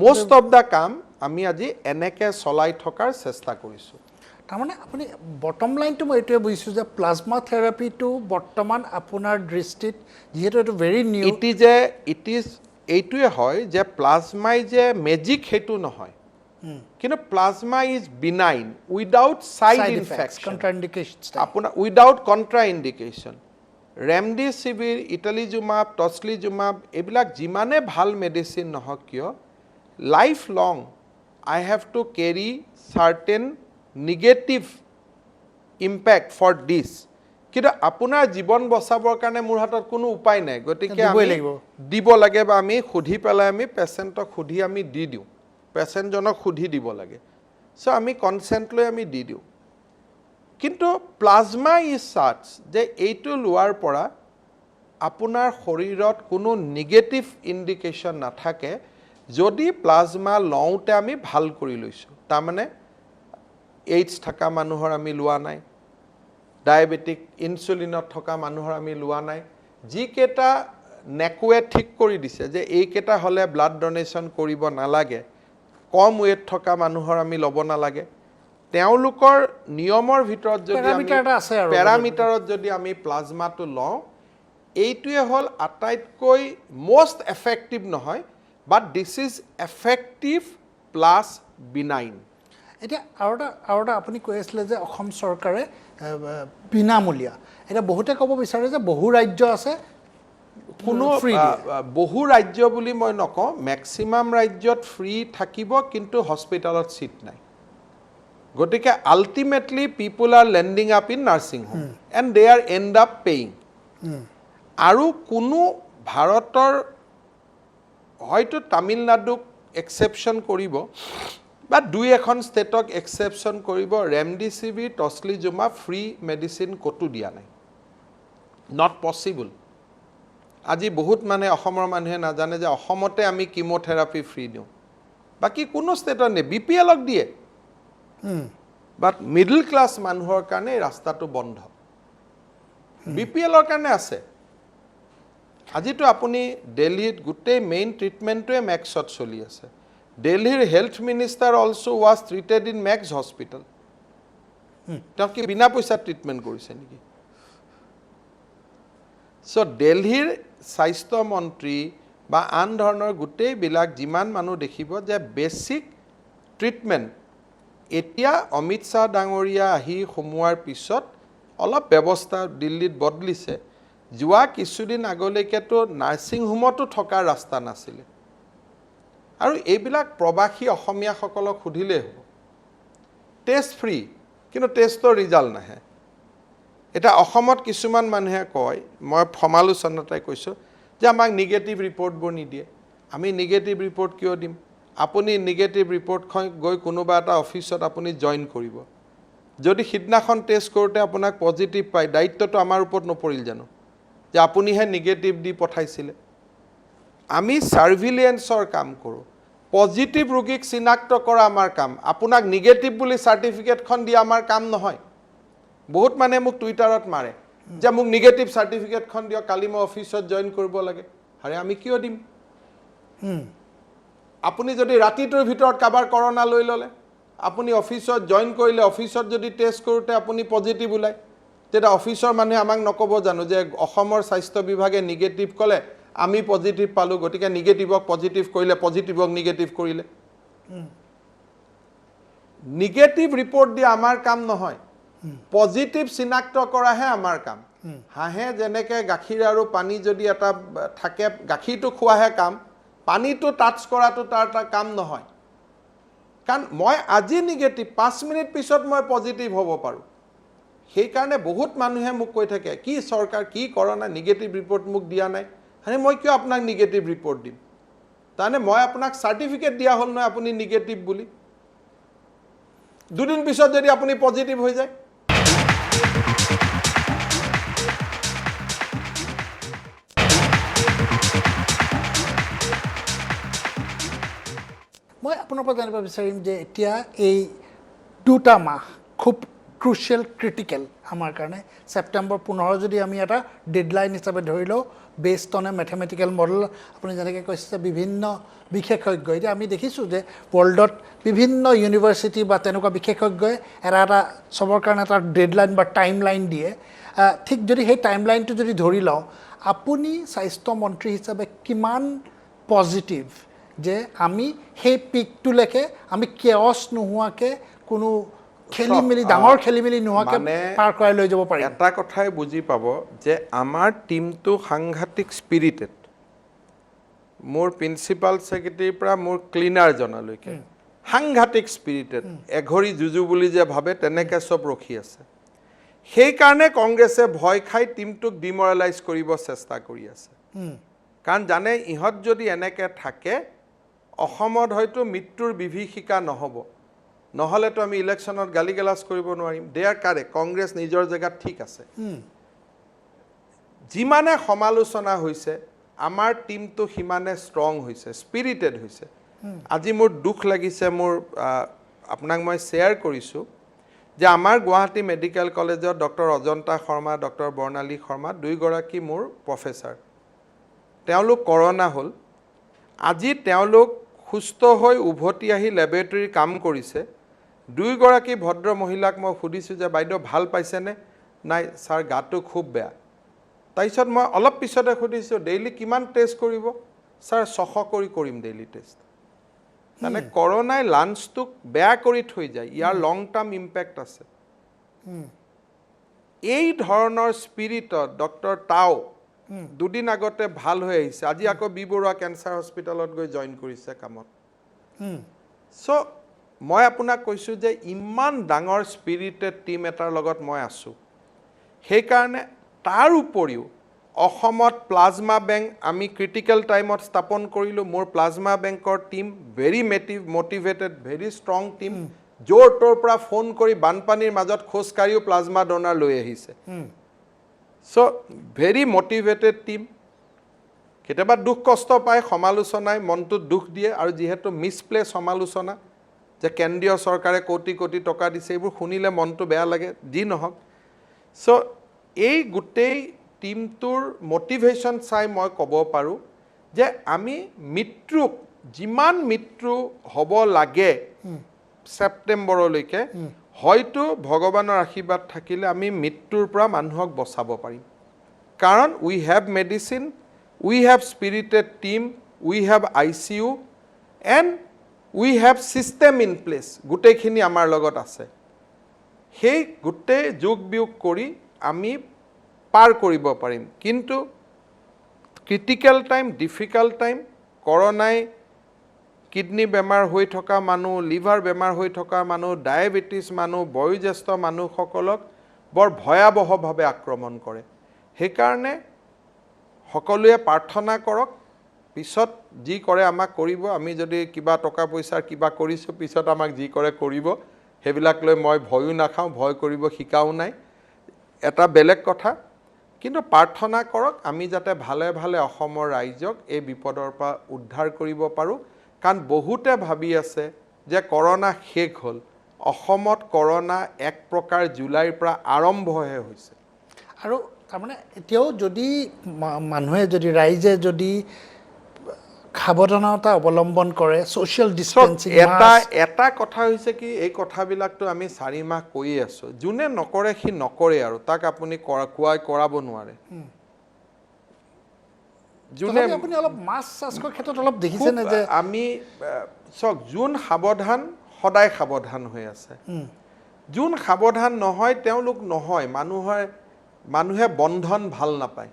মোষ্ট অফ দ্য কাম আমি আজি এনেকৈ চলাই থকাৰ চেষ্টা কৰিছোঁ তাৰমানে আপুনি বটম লাইনটো মই এইটোৱে বুজিছোঁ যে প্লাজমা থেৰাপিটো বৰ্তমান আপোনাৰ দৃষ্টিত যিহেতু এইটো ভেৰি নিউ ইট ইজ এইটোৱে হয় যে প্লাজমাই যে মেজিক সেইটো নহয় কিন্তু plasma is benign without side infection contraindication আপোনাৰ without contraindication remdesivir itolizumab tocilizumab এইবিলাক যিমানে ভাল মেডিচিন নহওক কিয় life long I have to carry certain negative impact for this কিন্তু আপোনাৰ জীৱন বচাবৰ কাৰণে মোৰ হাতত কোনো উপায় নাই গতিকে আমি দিব লাগে বা আমি সুধি পেলাই আমি পেচেণ্টক সুধি আমি দি দিওঁ পেচেণ্টজনক সুধি দিব লাগে চ' আমি কনচেণ্ট লৈ আমি দি দিওঁ কিন্তু প্লাজমা ইজ চাচ যে এইটো লোৱাৰ পৰা আপোনাৰ শৰীৰত কোনো নিগেটিভ ইণ্ডিকেশ্যন নাথাকে যদি প্লাজমা লওঁতে আমি ভাল কৰি লৈছোঁ তাৰমানে এইডছ থকা মানুহৰ আমি লোৱা নাই ডায়েবেটিক ইনচুলিনত থকা মানুহৰ আমি লোৱা নাই যিকেইটা নেকোৱে ঠিক কৰি দিছে যে এইকেইটা হ'লে ব্লাড ডনেশ্যন কৰিব নালাগে কম ৱেট থকা মানুহৰ আমি ল'ব নালাগে তেওঁলোকৰ নিয়মৰ ভিতৰত যদি পেৰামিটাৰত যদি আমি প্লাজমাটো লওঁ এইটোৱে হ'ল আটাইতকৈ মষ্ট এফেক্টিভ নহয় বাট this is effective plus benign এতিয়া আৰু এটা আপুনি কৈ আছিলে যে অসম চৰকাৰে বিনামূলীয়া এতিয়া বহুতে ক'ব বিচাৰে যে বহু ৰাজ্য আছে কোনো বহু ৰাজ্য বুলি মই নকওঁ মেক্সিমাম ৰাজ্যত ফ্ৰী থাকিব কিন্তু হস্পিটেলত ছিট নাই গতিকে ultimately people are landing up in nursing home and they are end up paying আৰু কোনো ভাৰতৰ হয়তো তামিলনাডুক এক্সেপশ্যন কৰিব বা দুই এখন ষ্টেটক এক্সেপশ্যন কৰিব ৰেমডিচিভিৰ টছলিজুমাব ফ্ৰী মেডিচিন ক'তো দিয়া নাই নট পচিবল আজি বহুত মানে অসমৰ মানুহে নাজানে যে অসমতে আমি কিমোথেৰাপি ফ্ৰী দিওঁ বাকী কোনো ষ্টেটত নাই BPLক দিয়ে বাট মিডল ক্লাছ মানুহৰ কাৰণে ৰাস্তাটো বন্ধ BPLৰ কাৰণে আছে আজিতো আপুনি দিল্লীত গোটেই মেইন ট্ৰিটমেণ্টটোৱে মেক্সত চলি আছে Delhiৰ health minister also was treated in Max hospital তেওঁ কি বিনা পইচা ট্ৰিটমেণ্ট কৰিছে নেকি চ' দিল্লীৰ স্বাস্থ্য মন্ত্ৰী বা আন ধৰণৰ গোটেইবিলাক যিমান মানুহ দেখিব যে বেছিক ট্ৰিটমেণ্ট এতিয়া অমিত শ্বাহ ডাঙৰীয়া আহি সোমোৱাৰ পিছত অলপ ব্যৱস্থা দিল্লীত বদলিছে যোৱা কিছুদিন আগলৈকেতো নাৰ্ছিং হোমতো থকা ৰাস্তা নাছিলে আৰু এইবিলাক প্ৰবাসী অসমীয়াসকলক সুধিলেই হ'ব টেষ্ট ফ্ৰী কিন্তু টেষ্টৰ ৰিজাল্ট নাহে এটা অসমত কিছুমান মানুহে কয় মই সমালোচনাতে কৈছোঁ যে আমাক নিগেটিভ ৰিপৰ্টবোৰ নিদিয়ে আমি নিগেটিভ ৰিপৰ্ট কিয় দিম আপুনি নিগেটিভ ৰিপৰ্টখন গৈ কোনোবা এটা অফিচত আপুনি জইন কৰিব যদি সিদিনাখন টেষ্ট কৰোঁতে আপোনাক পজিটিভ পায় দায়িত্বটো আমাৰ ওপৰত নপৰিল জানো যে আপুনিহে নিগেটিভ দি পঠাইছিলে আমি সাৰ্ভিলেন্সৰ কাম কৰোঁ পজিটিভ ৰোগীক চিনাক্ত কৰা আমাৰ কাম আপোনাক নিগেটিভ বুলি সাৰ্টিফিকেটখন দিয়া আমাৰ কাম নহয় বহুত মানুহে মোক টুইটাৰত মাৰে যে মোক নিগেটিভ সাৰ্টিফিকেটখন দিয়ক কালি মই অফিচত জইন কৰিব লাগে আৰে আমি কিয় দিম আপুনি যদি ৰাতিটোৰ ভিতৰত কাবাৰ কৰোনা লৈ ল'লে আপুনি অফিচত জইন কৰিলে অফিচত যদি টেষ্ট কৰোঁতে আপুনি পজিটিভ ওলায় তেতিয়া অফিচৰ মানুহে আমাক নক'ব জানো যে অসমৰ স্বাস্থ্য বিভাগে নিগেটিভ ক'লে আমি পজিটিভ পালোঁ গতিকে নিগেটিভক পজিটিভ কৰিলে পজিটিভক নিগেটিভ কৰিলে নিগেটিভ ৰিপৰ্ট দিয়া আমাৰ কাম নহয় পজিটিভ চিনাক্ত কৰাহে আমাৰ কাম হাঁহে যেনেকৈ গাখীৰ আৰু পানী যদি এটা থাকে গাখীৰটো খোৱাহে কাম পানীটো টাচ কৰাটো তাৰ এটা কাম নহয় কাৰণ মই আজি নিগেটিভ 5 মিনিট পিছত মই পজিটিভ হ'ব পাৰোঁ সেইকাৰণে বহুত মানুহে মোক কৈ থাকে কি চৰকাৰ কি কৰোনা নিগেটিভ ৰিপৰ্ট মোক দিয়া নাই আৰে মই কিয় আপোনাক নিগেটিভ ৰিপৰ্ট দিম তাৰমানে মই আপোনাক চাৰ্টিফিকেট দিয়া হ'ল নহয় আপুনি নিগেটিভ বুলি দুদিন পিছত যদি আপুনি পজিটিভ হৈ যায় মই আপোনাৰ পৰা জানিব বিচাৰিম যে এতিয়া এই 2টা মাহ খুব ক্ৰুচিয়েল ক্ৰিটিকেল আমাৰ কাৰণে ছেপ্টেম্বৰ 15 যদি আমি এটা ডেডলাইন হিচাপে ধৰি লওঁ based on a mathematical model আপুনি যেনেকৈ কৈছে বিভিন্ন বিশেষজ্ঞ এতিয়া আমি দেখিছোঁ যে ৱৰ্ল্ডত বিভিন্ন ইউনিভাৰ্চিটি বা তেনেকুৱা বিশেষজ্ঞই এটা চবৰ কাৰণে এটা ডেডলাইন বা টাইম লাইন দিয়ে ঠিক যদি সেই টাইম লাইনটো যদি ধৰি লওঁ আপুনি স্বাস্থ্য মন্ত্ৰী হিচাপে কিমান পজিটিভ যে আমি সেই পিকটোলৈকে আমি কেঅছ নোহোৱাকৈ কোনো খেলিমেলি ডাঙৰ খেলিমেলি নোহোৱাকৈ পাৰ কৰাই লৈ যাব পাৰিম এটা কথাই বুজি পাব যে আমাৰ টিমটো সাংঘাতিক স্পিৰিটেড মোৰ প্ৰিন্সিপাল ছেক্ৰেটাৰীৰ পৰা মোৰ ক্লিনাৰজনলৈকে সাংঘাতিক স্পিৰিটেড এঘৰি যুঁজু বুলি যে ভাবে তেনেকৈ চব ৰখি আছে সেইকাৰণে কংগ্ৰেছে ভয় খাই টিমটোক ডিমৰেলাইজ কৰিব চেষ্টা কৰি আছে কাৰণ জানে ইহঁত যদি এনেকৈ থাকে অসমত হয়তো মৃত্যুৰ বিভীষিকা নহ'ব নহ'লেতো আমি ইলেকশ্যনত গালি গালাজ কৰিব নোৱাৰিম দে আৰ কাৰেক্ট কংগ্ৰেছ নিজৰ জেগাত ঠিক আছে যিমানে সমালোচনা হৈছে আমাৰ টিমটো সিমানে ষ্ট্ৰং হৈছে স্পিৰিটেড হৈছে আজি মোৰ দুখ লাগিছে মোৰ আপোনাক মই শ্বেয়াৰ কৰিছোঁ যে আমাৰ গুৱাহাটী মেডিকেল কলেজত ডক্টৰ অজন্তা শৰ্মা ডক্টৰ বৰ্ণালী শৰ্মা দুয়োগৰাকী মোৰ প্ৰফেচাৰ তেওঁলোক কৰোনা হ'ল আজি তেওঁলোক সুস্থ হৈ উভতি আহি লেবৰেটৰীৰ কাম কৰিছে দুয়োগৰাকী ভদ্ৰ মহিলাক মই সুধিছোঁ যে বাইদেউ ভাল পাইছেনে নাই ছাৰ গাটো খুব বেয়া তাৰপিছত মই অলপ পিছতে সুধিছোঁ ডেইলি কিমান টেষ্ট কৰিব ছাৰ 600 কৰি কৰিম ডেইলি টেষ্ট মানে কৰোনাই লাঞ্চটোক বেয়া কৰি থৈ যায় ইয়াৰ লং টাৰ্ম ইম্পেক্ট আছে এই ধৰণৰ স্পিৰিটত ডক্টৰ টাও দুদিন আগতে ভাল হৈ আহিছে আজি আকৌ বি বৰুৱা কেঞ্চাৰ হস্পিটেলত গৈ জইন কৰিছে কামত চ' মই আপোনাক কৈছোঁ যে ইমান ডাঙৰ স্পিৰিটেড টিম এটাৰ লগত মই আছোঁ সেইকাৰণে তাৰ উপৰিও অসমত প্লাজমা বেংক আমি ক্ৰিটিকেল টাইমত স্থাপন কৰিলোঁ মোৰ প্লাজমা বেংকৰ team very motivated very strong team য'ৰ ত'ৰ পৰা ফোন কৰি বানপানীৰ মাজত খোজকাঢ়িও প্লাজমা ডোনাৰ লৈ আহিছে চ' ভেৰি মটিভেটেড টিম কেতিয়াবা দুখ কষ্ট পায় সমালোচনাই মনটোত দুখ দিয়ে আৰু যিহেতু মিছপ্লেচ সমালোচনা যে কেন্দ্ৰীয় চৰকাৰে কোটি কোটি টকা দিছে এইবোৰ শুনিলে মনটো বেয়া লাগে যি নহওক চ' এই গোটেই টিমটোৰ মটিভেশ্যন চাই মই ক'ব পাৰোঁ যে আমি মৃত্যুক যিমান মৃত্যু হ'ব লাগে ছেপ্টেম্বৰলৈকে হয়তো ভগৱানৰ আশীৰ্বাদ থাকিলে আমি মৃত্যুৰ পৰা মানুহক বচাব পাৰিম কাৰণ we have medicine we have spirited team we have ICU and we have system in place গোটেইখিনি আমাৰ লগত আছে সেই গোটেই যোগ বিয়োগ কৰি আমি পাৰ কৰিব পাৰিম কিন্তু ক্ৰিটিকেল টাইম ডিফিকাল্ট টাইম কৰোনাই কিডনি বেমাৰ হৈ থকা মানুহ লিভাৰ বেমাৰ হৈ থকা মানুহ ডায়েবেটিছ মানুহ বয়োজ্যেষ্ঠ মানুহসকলক বৰ ভয়াৱহভাৱে আক্ৰমণ কৰে সেইকাৰণে সকলোৱে প্ৰাৰ্থনা কৰক পিছত যি কৰে আমাক কৰিব আমি যদি কিবা টকা পইচাৰ কিবা কৰিছোঁ পিছত আমাক যি কৰে কৰিব সেইবিলাক লৈ মই ভয়ো নাখাওঁ ভয় কৰিব শিকাও নাই এটা বেলেগ কথা কিন্তু প্ৰাৰ্থনা কৰক আমি যাতে ভালে ভালে অসমৰ ৰাইজক এই বিপদৰ পৰা উদ্ধাৰ কৰিব পাৰোঁ কাৰণ বহুতে ভাবি আছে যে কৰোনা শেষ হ'ল অসমত কৰোনা এক প্ৰকাৰ জুলাইৰ পৰা আৰম্ভহে হৈছে আৰু তাৰমানে এতিয়াও যদি মানুহে যদি ৰাইজে যদি সাৱধানতা অৱলম্বন কৰে ছ'চিয়েল ডিষ্টেন্সিং এটা কথা হৈছে কি এই কথাবিলাকতো আমি 4 মাহ কৈয়ে আছোঁ যোনে নকৰে সি নকৰে আৰু তাক আপুনি কৰাব নোৱাৰে যোনে আপুনি অলপ মাছ চাছৰ ক্ষেত্ৰত অলপ দেখিছেনে যে আমি চাওক যোন সাৱধান সদায় সাৱধান হৈ আছে যোন সাৱধান নহয় তেওঁলোক নহয় মানুহে বন্ধন ভাল নাপায়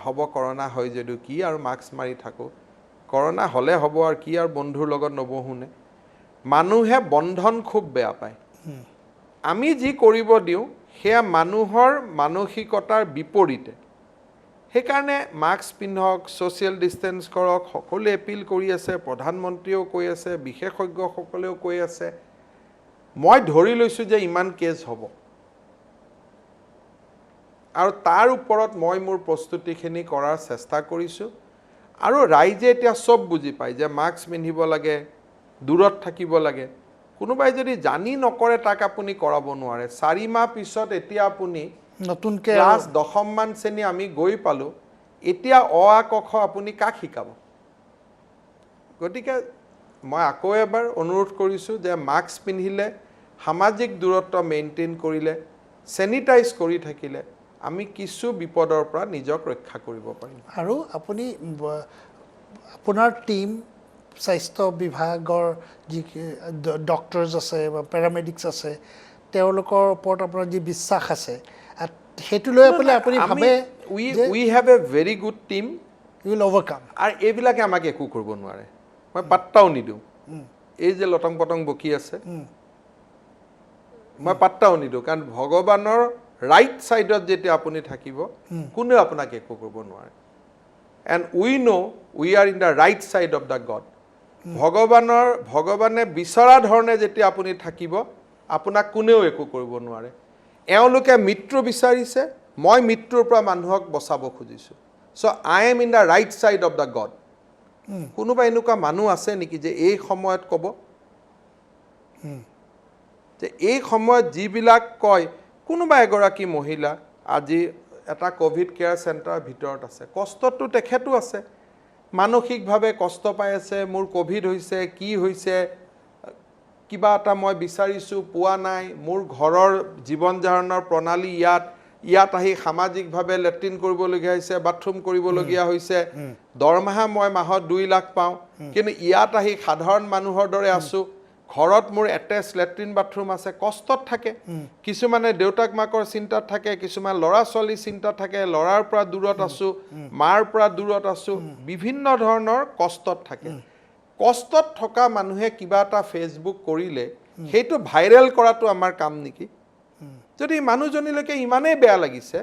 হ'ব কৰোনা হয় যদিও কি আৰু মাস্ক মাৰি থাকোঁ কৰোনা হ'লে হ'ব আৰু কি আৰু বন্ধুৰ লগত নবহুনে মানুহে বন্ধন খুব বেয়া পায় আমি যি কৰিব দিওঁ সেয়া মানুহৰ মানসিকতাৰ বিপৰীতে সেইকাৰণে মাস্ক পিন্ধক ছ'চিয়েল ডিষ্টেন্স কৰক সকলোৱে এপিল কৰি আছে প্ৰধানমন্ত্ৰীয়েও কৈ আছে বিশেষজ্ঞসকলেও কৈ আছে মই ধৰি লৈছোঁ যে ইমান কেছ হ'ব আৰু তাৰ ওপৰত মই মোৰ প্ৰস্তুতিখিনি কৰাৰ চেষ্টা কৰিছোঁ আৰু ৰাইজে এতিয়া চব বুজি পায় যে মাস্ক পিন্ধিব লাগে দূৰত থাকিব লাগে কোনোবাই যদি জানি নকৰে তাক আপুনি কৰাব নোৱাৰে 4 মাহ পিছত এতিয়া আপুনি নতুনকৈ ক্লাছ 10মান শ্ৰেণী আমি গৈ পালোঁ এতিয়া অ আ ক খ আপুনি কাক শিকাব গতিকে মই আকৌ এবাৰ অনুৰোধ কৰিছোঁ যে মাস্ক পিন্ধিলে সামাজিক দূৰত্ব মেইনটেইন কৰিলে চেনিটাইজ কৰি থাকিলে আমি কিছু বিপদৰ পৰা নিজক ৰক্ষা কৰিব পাৰিম আৰু আপুনি আপোনাৰ টীম স্বাস্থ্য বিভাগৰ যি ডক্টৰছ আছে বা পেৰামেডিক্স আছে তেওঁলোকৰ ওপৰত আপোনাৰ যি বিশ্বাস আছে সেইটো লৈ আপুনি ভাবে we have a very good team you will overcome আৰু এইবিলাকে আমাক একো কৰিব নোৱাৰে মই পাত্তাও নিদিওঁ এই যে লটং পটং বকি আছে মই পাত্তাও নিদিওঁ কাৰণ ভগৱানৰ ৰাইট ছাইডত যেতিয়া আপুনি থাকিব কোনেও আপোনাক একো কৰিব নোৱাৰে and we no' we are in the right side of the god ভগৱানে বিচৰা ধৰণে যেতিয়া আপুনি থাকিব আপোনাক কোনেও একো কৰিব নোৱাৰে এওঁলোকে মৃত্যু বিচাৰিছে মই মৃত্যুৰ পৰা মানুহক বচাব খুজিছোঁ so' I am in the right side of the god কোনোবা এনেকুৱা মানুহ আছে নেকি যে এই সময়ত ক'ব যে এই সময়ত যিবিলাক কয় কোনোবা এগৰাকী মহিলা আজি এটা কোভিড কেয়াৰ চেণ্টাৰৰ ভিতৰত আছে কষ্টটো তেখেতো আছে মানসিকভাৱে কষ্ট পাই আছে মোৰ কোভিড হৈছে কি হৈছে কিবা এটা মই বিচাৰিছোঁ পোৱা নাই মোৰ ঘৰৰ জীৱন ধাৰণৰ প্ৰণালী ইয়াত আহি সামাজিকভাৱে লেট্ৰিন কৰিবলগীয়া হৈছে বাথৰুম কৰিবলগীয়া হৈছে দৰমহা মই মাহত 2 লাখ পাওঁ কিন্তু ইয়াত আহি সাধাৰণ মানুহৰ দৰে আছোঁ ঘৰত মোৰ এটেচ লেট্ৰিন বাথৰুম আছে কষ্টত থাকে কিছুমানে দেউতাক মাকৰ চিন্তাত থাকে কিছুমান ল'ৰা ছোৱালী চিন্তাত থাকে ল'ৰাৰ পৰা দূৰত আছোঁ মাৰ পৰা দূৰত আছোঁ বিভিন্ন ধৰণৰ কষ্টত থাকে কষ্টত থকা মানুহে কিবা এটা ফেচবুক কৰিলে সেইটো ভাইৰেল কৰাটো আমাৰ কাম নেকি যদি মানুহজনীলৈকে ইমানেই বেয়া লাগিছে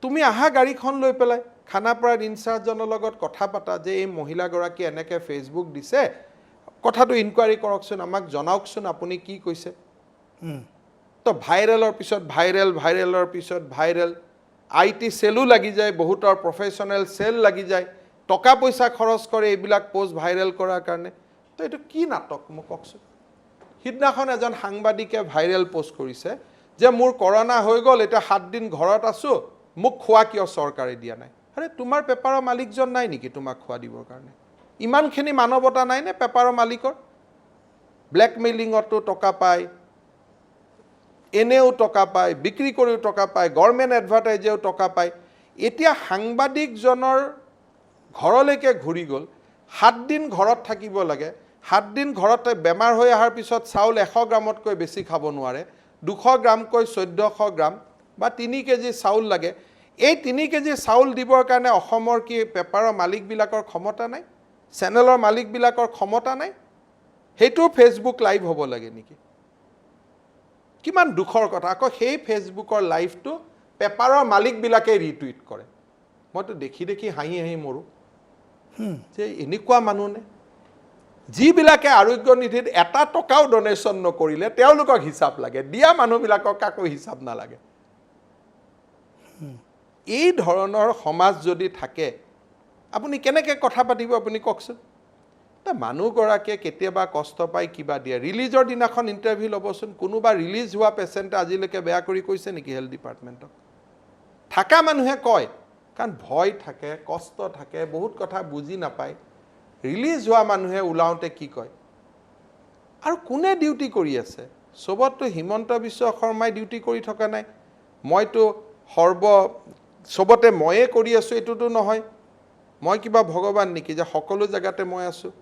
তুমি আহা গাড়ীখন লৈ পেলাই খানাপাৰাৰ ইনচাৰ্জজনৰ লগত কথা পাতা যে এই মহিলাগৰাকী এনেকৈ ফেচবুক দিছে কথাটো ইনকুৱাৰী কৰকচোন আমাক জনাওকচোন আপুনি কি কৈছে তো ভাইৰেলৰ পিছত ভাইৰেল IT চেলো লাগি যায় বহুতৰ প্ৰফেশ্যনেল চেল লাগি যায় টকা পইচা খৰচ কৰে এইবিলাক পোষ্ট ভাইৰেল কৰাৰ কাৰণে তো এইটো কি নাটক মোক কওকচোন সিদিনাখন এজন সাংবাদিকে ভাইৰেল পোষ্ট কৰিছে যে মোৰ কৰোনা হৈ গ'ল এতিয়া 7 দিন ঘৰত আছোঁ মোক খোৱা কিয় চৰকাৰে দিয়া নাই আৰে তোমাৰ পেপাৰৰ মালিকজন নাই নেকি তোমাক খোৱা দিবৰ কাৰণে ইমানখিনি মানৱতা নাইনে পেপাৰৰ মালিকৰ? ব্লেকমেইলিঙতো টকা পায়, এনেও টকা পায়, বিক্ৰী কৰিও টকা পায়, গভৰ্ণমেণ্ট এডভাৰটাইজেও টকা পায়। এতিয়া সাংবাদিকজনৰ ঘৰলৈকে ঘূৰি গ'ল, 7 দিন ঘৰত থাকিব লাগে, 7 দিন ঘৰতে বেমাৰ হৈ অহাৰ পিছত চাউল 100 গ্ৰামতকৈ বেছি খাব নোৱাৰে, 200 গ্ৰামকৈ 1400 গ্ৰাম বা 3 কেজি চাউল লাগে। এই 3 কেজি চাউল দিবৰ কাৰণে অসমৰ কি পেপাৰৰ মালিকবিলাকৰ ক্ষমতা নাই? চেনেলৰ মালিকবিলাকৰ ক্ষমতা নাই? সেইটো ফেচবুক লাইভ হ'ব লাগে নেকি? কিমান দুখৰ কথা। আকৌ সেই ফেচবুকৰ লাইভটো পেপাৰৰ মালিকবিলাকে ৰিটুইট কৰে। মইতো দেখি দেখি হাঁহি হাঁহি মৰোঁ যে এনেকুৱা মানুহনে, যিবিলাকে আৰোগ্য নিধিত 1 টকাও ডনেশ্যন নকৰিলে তেওঁলোকক হিচাপ লাগে, দিয়া মানুহবিলাকক কাকো হিচাপ নালাগে। এই ধৰণৰ সমাজ যদি থাকে আপুনি কেনেকৈ কথা পাতিব আপুনি কওকচোন? মানুহগৰাকীয়ে কেতিয়াবা কষ্ট পাই কিবা দিয়ে, ৰিলিজৰ দিনাখন ইণ্টাৰভিউ ল'বচোন, কোনোবা ৰিলিজ হোৱা পেচেণ্টে আজিলৈকে বেয়া কৰি কৈছে নেকি হেল্থ ডিপাৰ্টমেণ্টক? থকা মানুহে কয়, কাৰণ ভয় থাকে, কষ্ট থাকে, বহুত কথা বুজি নাপায়। ৰিলিজ হোৱা মানুহে ওলাওঁতে কি কয়? আৰু কোনে ডিউটি কৰি আছে? চবততো হিমন্ত বিশ্ব শৰ্মাই ডিউটি কৰি থকা নাই। মইতো চবতে ময়ে কৰি আছোঁ এইটোতো নহয়। মই কিবা ভগৱান নেকি যে সকলো জেগাতে মই আছোঁ?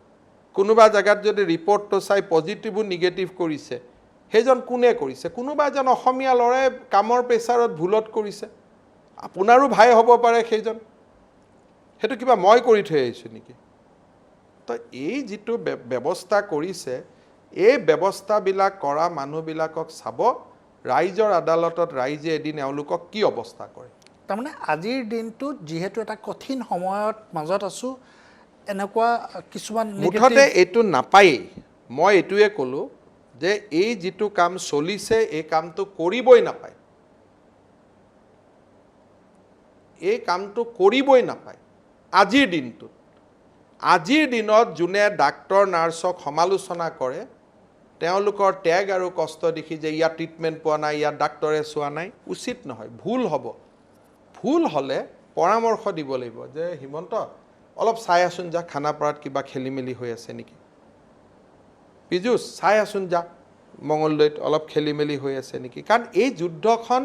কোনোবা জেগাত যদি ৰিপৰ্টটো চাই পজিটিভো নিগেটিভ কৰিছে, সেইজন কোনে কৰিছে? কোনোবা এজন অসমীয়া ল'ৰাই কামৰ প্ৰেছাৰত ভুলত কৰিছে, আপোনাৰো ভাই হ'ব পাৰে সেইজন। সেইটো কিবা মই কৰি থৈ আহিছোঁ নেকি? তো এই যিটো ব্যৱস্থা কৰিছে, এই ব্যৱস্থাবিলাক কৰা মানুহবিলাকক চাব, ৰাইজৰ আদালতত ৰাইজে এদিন এওঁলোকক কি অৱস্থা কৰে। তাৰমানে আজিৰ দিনটোত যিহেতু এটা কঠিন সময়ত মাজত আছোঁ, এনেকুৱা কিছুমান মুঠতে এইটো নাপায়েই। মই এইটোৱে ক'লোঁ যে এই যিটো কাম চলিছে এই কামটো কৰিবই নাপায়, এই কামটো কৰিবই নাপায় আজিৰ দিনটোত। আজিৰ দিনত যোনে ডাক্তৰ নাৰ্ছক সমালোচনা কৰে তেওঁলোকৰ ত্যাগ আৰু কষ্ট দেখি যে ইয়াত ট্ৰিটমেণ্ট পোৱা নাই, ইয়াত ডাক্তৰে চোৱা নাই, উচিত নহয়, ভুল হ'ব। ভুল হ'লে পৰামৰ্শ দিব লাগিব যে হিমন্ত অলপ চাই আছোন যা, খানাপাৰাত কিবা খেলি মেলি হৈ আছে নেকি? পীযুষ চাই আছোন যা, মঙলদৈত অলপ খেলি মেলি হৈ আছে নেকি? কাৰণ এই যুদ্ধখন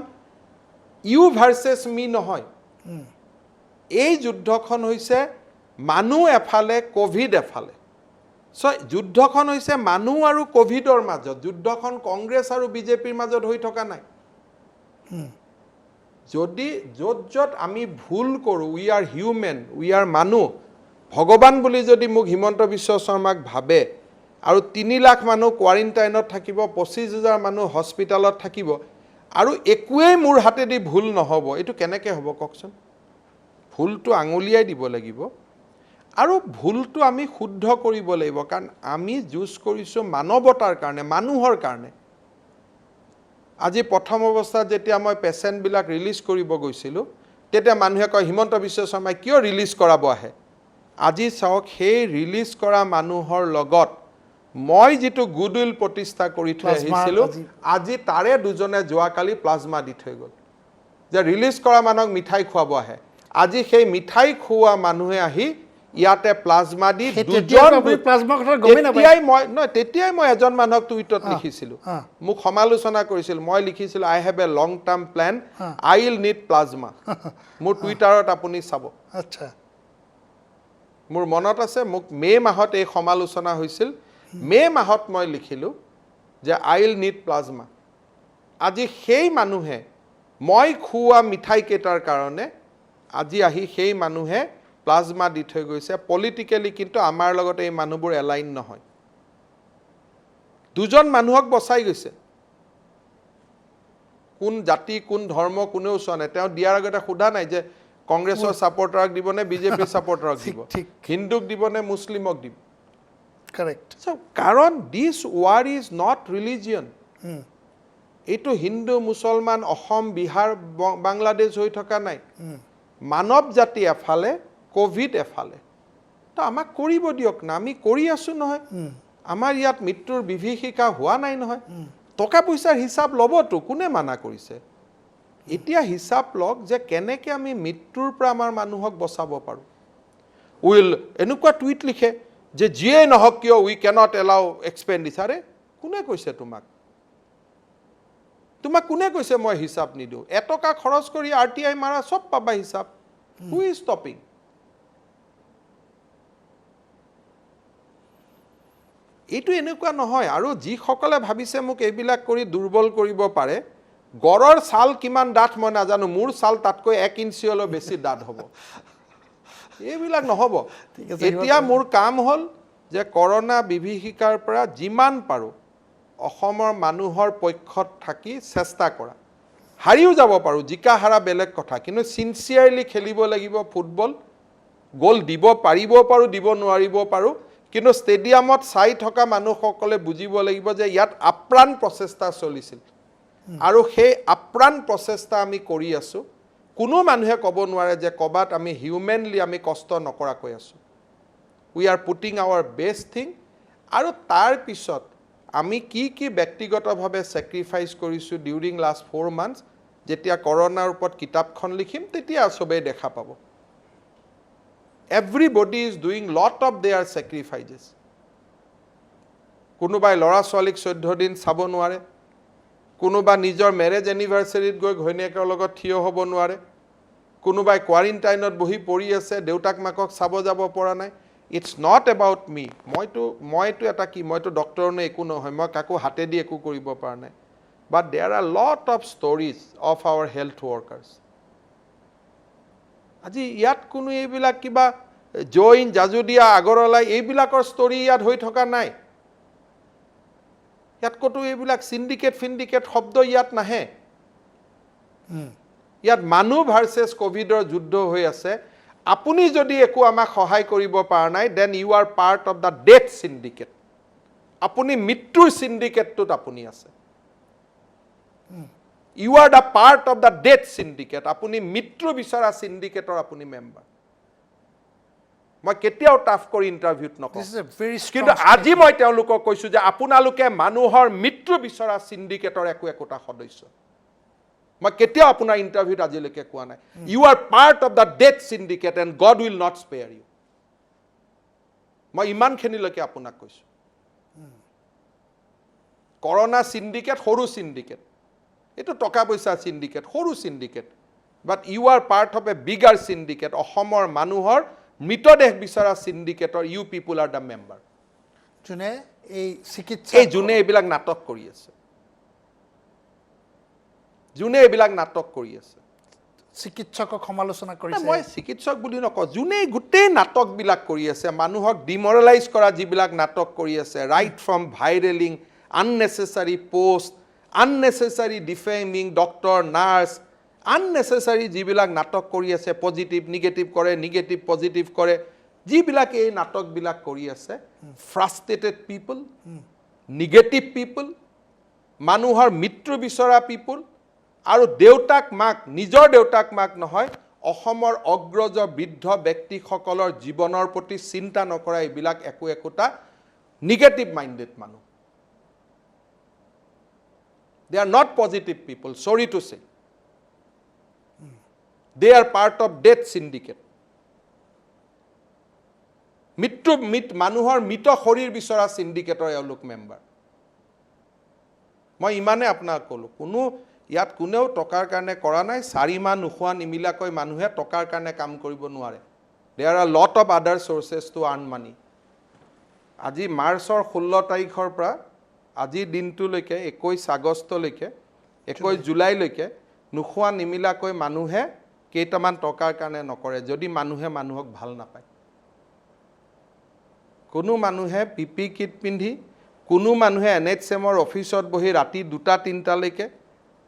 ইউ ভাৰ্চেছ মি নহয়, এই যুদ্ধখন হৈছে মানুহ এফালে, ক'ভিড এফালে। যুদ্ধখন হৈছে মানুহ আৰু ক'ভিডৰ মাজত। যুদ্ধখন কংগ্ৰেছ আৰু বিজেপিৰ মাজত হৈ থকা নাই। যদি য'ত আমি ভুল কৰোঁ, we are human, we are মানুহ, ভগৱান বুলি যদি মোক হিমন্ত বিশ্ব শৰ্মাক ভাবে আৰু 3 লাখ মানুহ কোৱাৰেণ্টাইনত থাকিব, 25,000 মানুহ হস্পিটেলত থাকিব আৰু একোৱেই মোৰ হাতেদি ভুল নহ'ব, এইটো কেনেকৈ হ'ব কওকচোন? ভুলটো আঙুলিয়াই দিব লাগিব আৰু ভুলটো আমি শুদ্ধ কৰিব লাগিব, কাৰণ আমি যুঁজ কৰিছোঁ মানৱতাৰ কাৰণে, মানুহৰ কাৰণে। আজি প্ৰথম অৱস্থাত যেতিয়া মই পেচেণ্টবিলাক ৰিলিজ কৰিব গৈছিলোঁ, তেতিয়া মানুহে কয় হিমন্ত বিশ্ব শৰ্মাই কিয় ৰিলিজ কৰাব আহে? আজি চাওক, সেই ৰিলিজ কৰা মানুহৰ লগত মই যিটো গুডউইল প্ৰতিষ্ঠা কৰি থৈ আহিছিলোঁ, আজি তাৰে দুজনে যোৱাকালি প্লাজমা দি থৈ গ'ল যে ৰিলিজ কৰা মানুহক মিঠাই খুৱাব আহে। আজি সেই মিঠাই খুওৱা মানুহে আহি ইয়াতে প্লাজমা দি তেতিয়াই মই এজন মানুহক টুইটত লিখিছিলোঁ, মোক সমালোচনা কৰিছিল। মই লিখিছিলোঁ I have a long term plan, I will need plasma. মোৰ টুইটাৰত আপুনি চাব। আচ্ছা, মোৰ মনত আছে, মোক মে' মাহত এই সমালোচনা হৈছিল। মে' মাহত মই লিখিলোঁ যে আই উইল নিড প্লাজমা। আজি সেই মানুহে মই খুওৱা মিঠাইকেইটাৰ কাৰণে আজি আহি সেই মানুহে প্লাজমা দি থৈ গৈছে। পলিটিকেলি কিন্তু আমাৰ লগত এই মানুহবোৰ এলাইন নহয়। 2জন মানুহক বচাই গৈছে। কোন জাতি, কোন ধৰ্ম কোনেও চোৱা নাই। তেওঁ দিয়াৰ আগতে সোধা নাই যে কংগ্ৰেছৰ ছাপৰ্টাৰক দিব নে বিজেপিৰ ছাপৰ্টাৰক দিব, হিন্দুক দিব নে মুছলিমক দিব। কাৰেক্ট। কাৰণ দিছ ৱাৰ ইজ নট ৰিলিজিয়ন। এইটো হিন্দু, মুছলমান, অসম, বিহাৰ, বাংলাদেশ হৈ থকা নাই। মানৱ জাতি এফালে, ক'ভিড এফালে। তো আমাক কৰিব দিয়ক না, আমি কৰি আছোঁ নহয়। আমাৰ ইয়াত মৃত্যুৰ বিভীষিকা হোৱা নাই নহয়। টকা পইচাৰ হিচাপ ল'বতো, কোনে মানা কৰিছে? এতিয়া হিচাপ লওক যে কেনেকৈ আমি মৃত্যুৰ পৰা আমাৰ মানুহক বচাব পাৰোঁ। উইল এনেকুৱা টুইট লিখে যে যিয়ে নহওক কিয় উই কেনট এলাউ এক্সপেণ্ডিচাৰে কোনে কৈছে তোমাক কোনে কৈছে মই হিচাপ নিদিওঁ এটকা খৰচ কৰি RTI মাৰা সব পাবা হিচাপ হু ইজ ষ্টপিং এইটো এনেকুৱা নহয় আৰু যিসকলে ভাবিছে মোক এইবিলাক কৰি দুৰ্বল কৰিব পাৰে গড়ৰ ছাল কিমান ডাঠ মই নাজানো মোৰ ছাল তাতকৈ 1 ইঞ্চিলৈ বেছি ডাঠ হ'ব এইবিলাক নহ'ব এতিয়া মোৰ কাম হ'ল যে কৰোনা বিভীষিকাৰ পৰা যিমান পাৰোঁ অসমৰ মানুহৰ পক্ষত থাকি চেষ্টা কৰা হাৰিও যাব পাৰোঁ জিকা হাৰা বেলেগ কথা কিন্তু সিনচিয়াৰলি খেলিব লাগিব ফুটবল গ'ল দিব পাৰিব পাৰোঁ দিব নোৱাৰিব পাৰোঁ কিন্তু ষ্টেডিয়ামত চাই থকা মানুহসকলে বুজিব লাগিব যে ইয়াত আপ্ৰাণ প্ৰচেষ্টা চলিছিল আৰু সেই আপ্ৰাণ প্ৰচেষ্টা আমি কৰি আছোঁ কোনো মানুহে ক'ব নোৱাৰে যে ক'বাত আমি হিউমেনলি আমি কষ্ট নকৰাকৈ আছোঁ we are putting our best thing আৰু তাৰ পিছত আমি কি ব্যক্তিগতভাৱে ছেক্ৰিফাইচ কৰিছোঁ ডিউৰিং লাষ্ট 4 months যেতিয়া কৰোনাৰ ওপৰত কিতাপখন লিখিম তেতিয়া চবেই দেখা পাব everybody is doing lot of their sacrifices কোনোবাই ল'ৰা ছোৱালীক 14 দিন চাব নোৱাৰে কোনোবা নিজৰ মেৰেজ এনিভাৰ্সাৰীত গৈ ঘৈণীয়েকৰ লগত থিয় হ'ব নোৱাৰে কোনোবাই কোৱাৰেণ্টাইনত বহি পৰি আছে দেউতাক মাকক চাব যাব পৰা নাই ইটছ নট এবাউট মি মইতো এটা কি মইতো ডক্টৰ নে একো নহয় মই কাকো হাতে দি একো কৰিব পৰা নাই but there are lot of stories of our health workers আজি ইয়াত কোনো এইবিলাক কিবা জৈন জাজুদিয়া আগৰৱালা এইবিলাকৰ ষ্টৰি ইয়াত হৈ থকা নাই ইয়াত কতো এইবিলাক সিন্ডিকেট শব্দ ইয়াত নাহে ইয়াত মানুহ ভাৰ্চেছ কোভিডৰ যুদ্ধ হৈ আছে আপুনি যদি একো আমাক সহায় কৰিব পৰা নাই then you are part of the death syndicate আপুনি মৃত্যুৰ সিন্ডিকেটটোত আপুনি আছে you are the part of the death syndicate আপুনি মৃত্যু বিচৰা সিন্ডিকেটৰ আপুনি মেম্বাৰ মই কেতিয়াও টাফ কৰি ইণ্টাৰভিউত নকওঁ কিন্তু আজি মই তেওঁলোকক কৈছোঁ যে আপোনালোকে মানুহৰ মৃত্যু বিচৰা সিন্ডিকেটৰ একোটা সদস্য মই কেতিয়াও আপোনাৰ ইণ্টাৰভিউত আজিলৈকে কোৱা নাই you are part of the death syndicate and God will not spare you মই ইমানখিনিলৈকে আপোনাক কৈছোঁ কৰোনা সিন্ডিকেট সৰু সিন্ডিকেট এইটো টকা পইচা সিন্ডিকেট সৰু syndicate but you are part of a bigger syndicate অসমৰ মানুহৰ মৃতদেহ বিচৰা সিন্ডিকেটৰ you people are the member যোনে এই চিকিৎসা যোনে এইবিলাক নাটক কৰি আছে যোনে এইবিলাক নাটক কৰি আছে চিকিৎসকক সমালোচনা কৰিছে মই চিকিৎসক বুলি নকওঁ যোনে গোটেই নাটকবিলাক কৰি আছে মানুহক ডিমৰেলাইজ কৰা যিবিলাক নাটক কৰি আছে right from viraling unnecessary post unnecessary defaming doctor nurse unnecessary যিবিলাক নাটক কৰি আছে পজিটিভ নিগেটিভ কৰে নিগেটিভ পজিটিভ কৰে যিবিলাক এই নাটকবিলাক কৰি আছে ফ্ৰাষ্ট্ৰেটেড পিপল নিগেটিভ পিপল মানুহৰ মৃত্যু বিচৰা পিপল আৰু দেউতাক মাক নিজৰ দেউতাক মাক নহয় অসমৰ অগ্ৰজ বৃদ্ধ ব্যক্তিসকলৰ জীৱনৰ প্ৰতি চিন্তা নকৰা এইবিলাক একোটা নিগেটিভ মাইণ্ডেড মানুহ they are not positive people sorry to say they are part of death syndicate মানুহৰ মৃত শৰীৰ বিচৰা সিন্ডিকেটৰ এওঁলোক মেম্বাৰ মই ইমানে আপোনাক ক'লো কোনো ইয়াত কোনেও টকাৰ কাৰণে কৰা নাই 4 মাহ নোখোৱা নিমিলাকৈ মানুহে টকাৰ কাৰণে কাম কৰিব নোৱাৰে there are a lot of other sources to earn money আজি মাৰ্চৰ 16 তাৰিখৰ পৰা আজি দিনটোলৈকে 21 আগষ্টলৈকে 21 জুলাইলৈকে নোখোৱা নিমিলাকৈ মানুহে কেইটামান টকাৰ কাৰণে নকৰে যদি মানুহে মানুহক ভাল নাপায় কোনো মানুহে পিপি কিট পিন্ধি কোনো মানুহে NHMৰ অফিচত বহি ৰাতি 2-3 লৈকে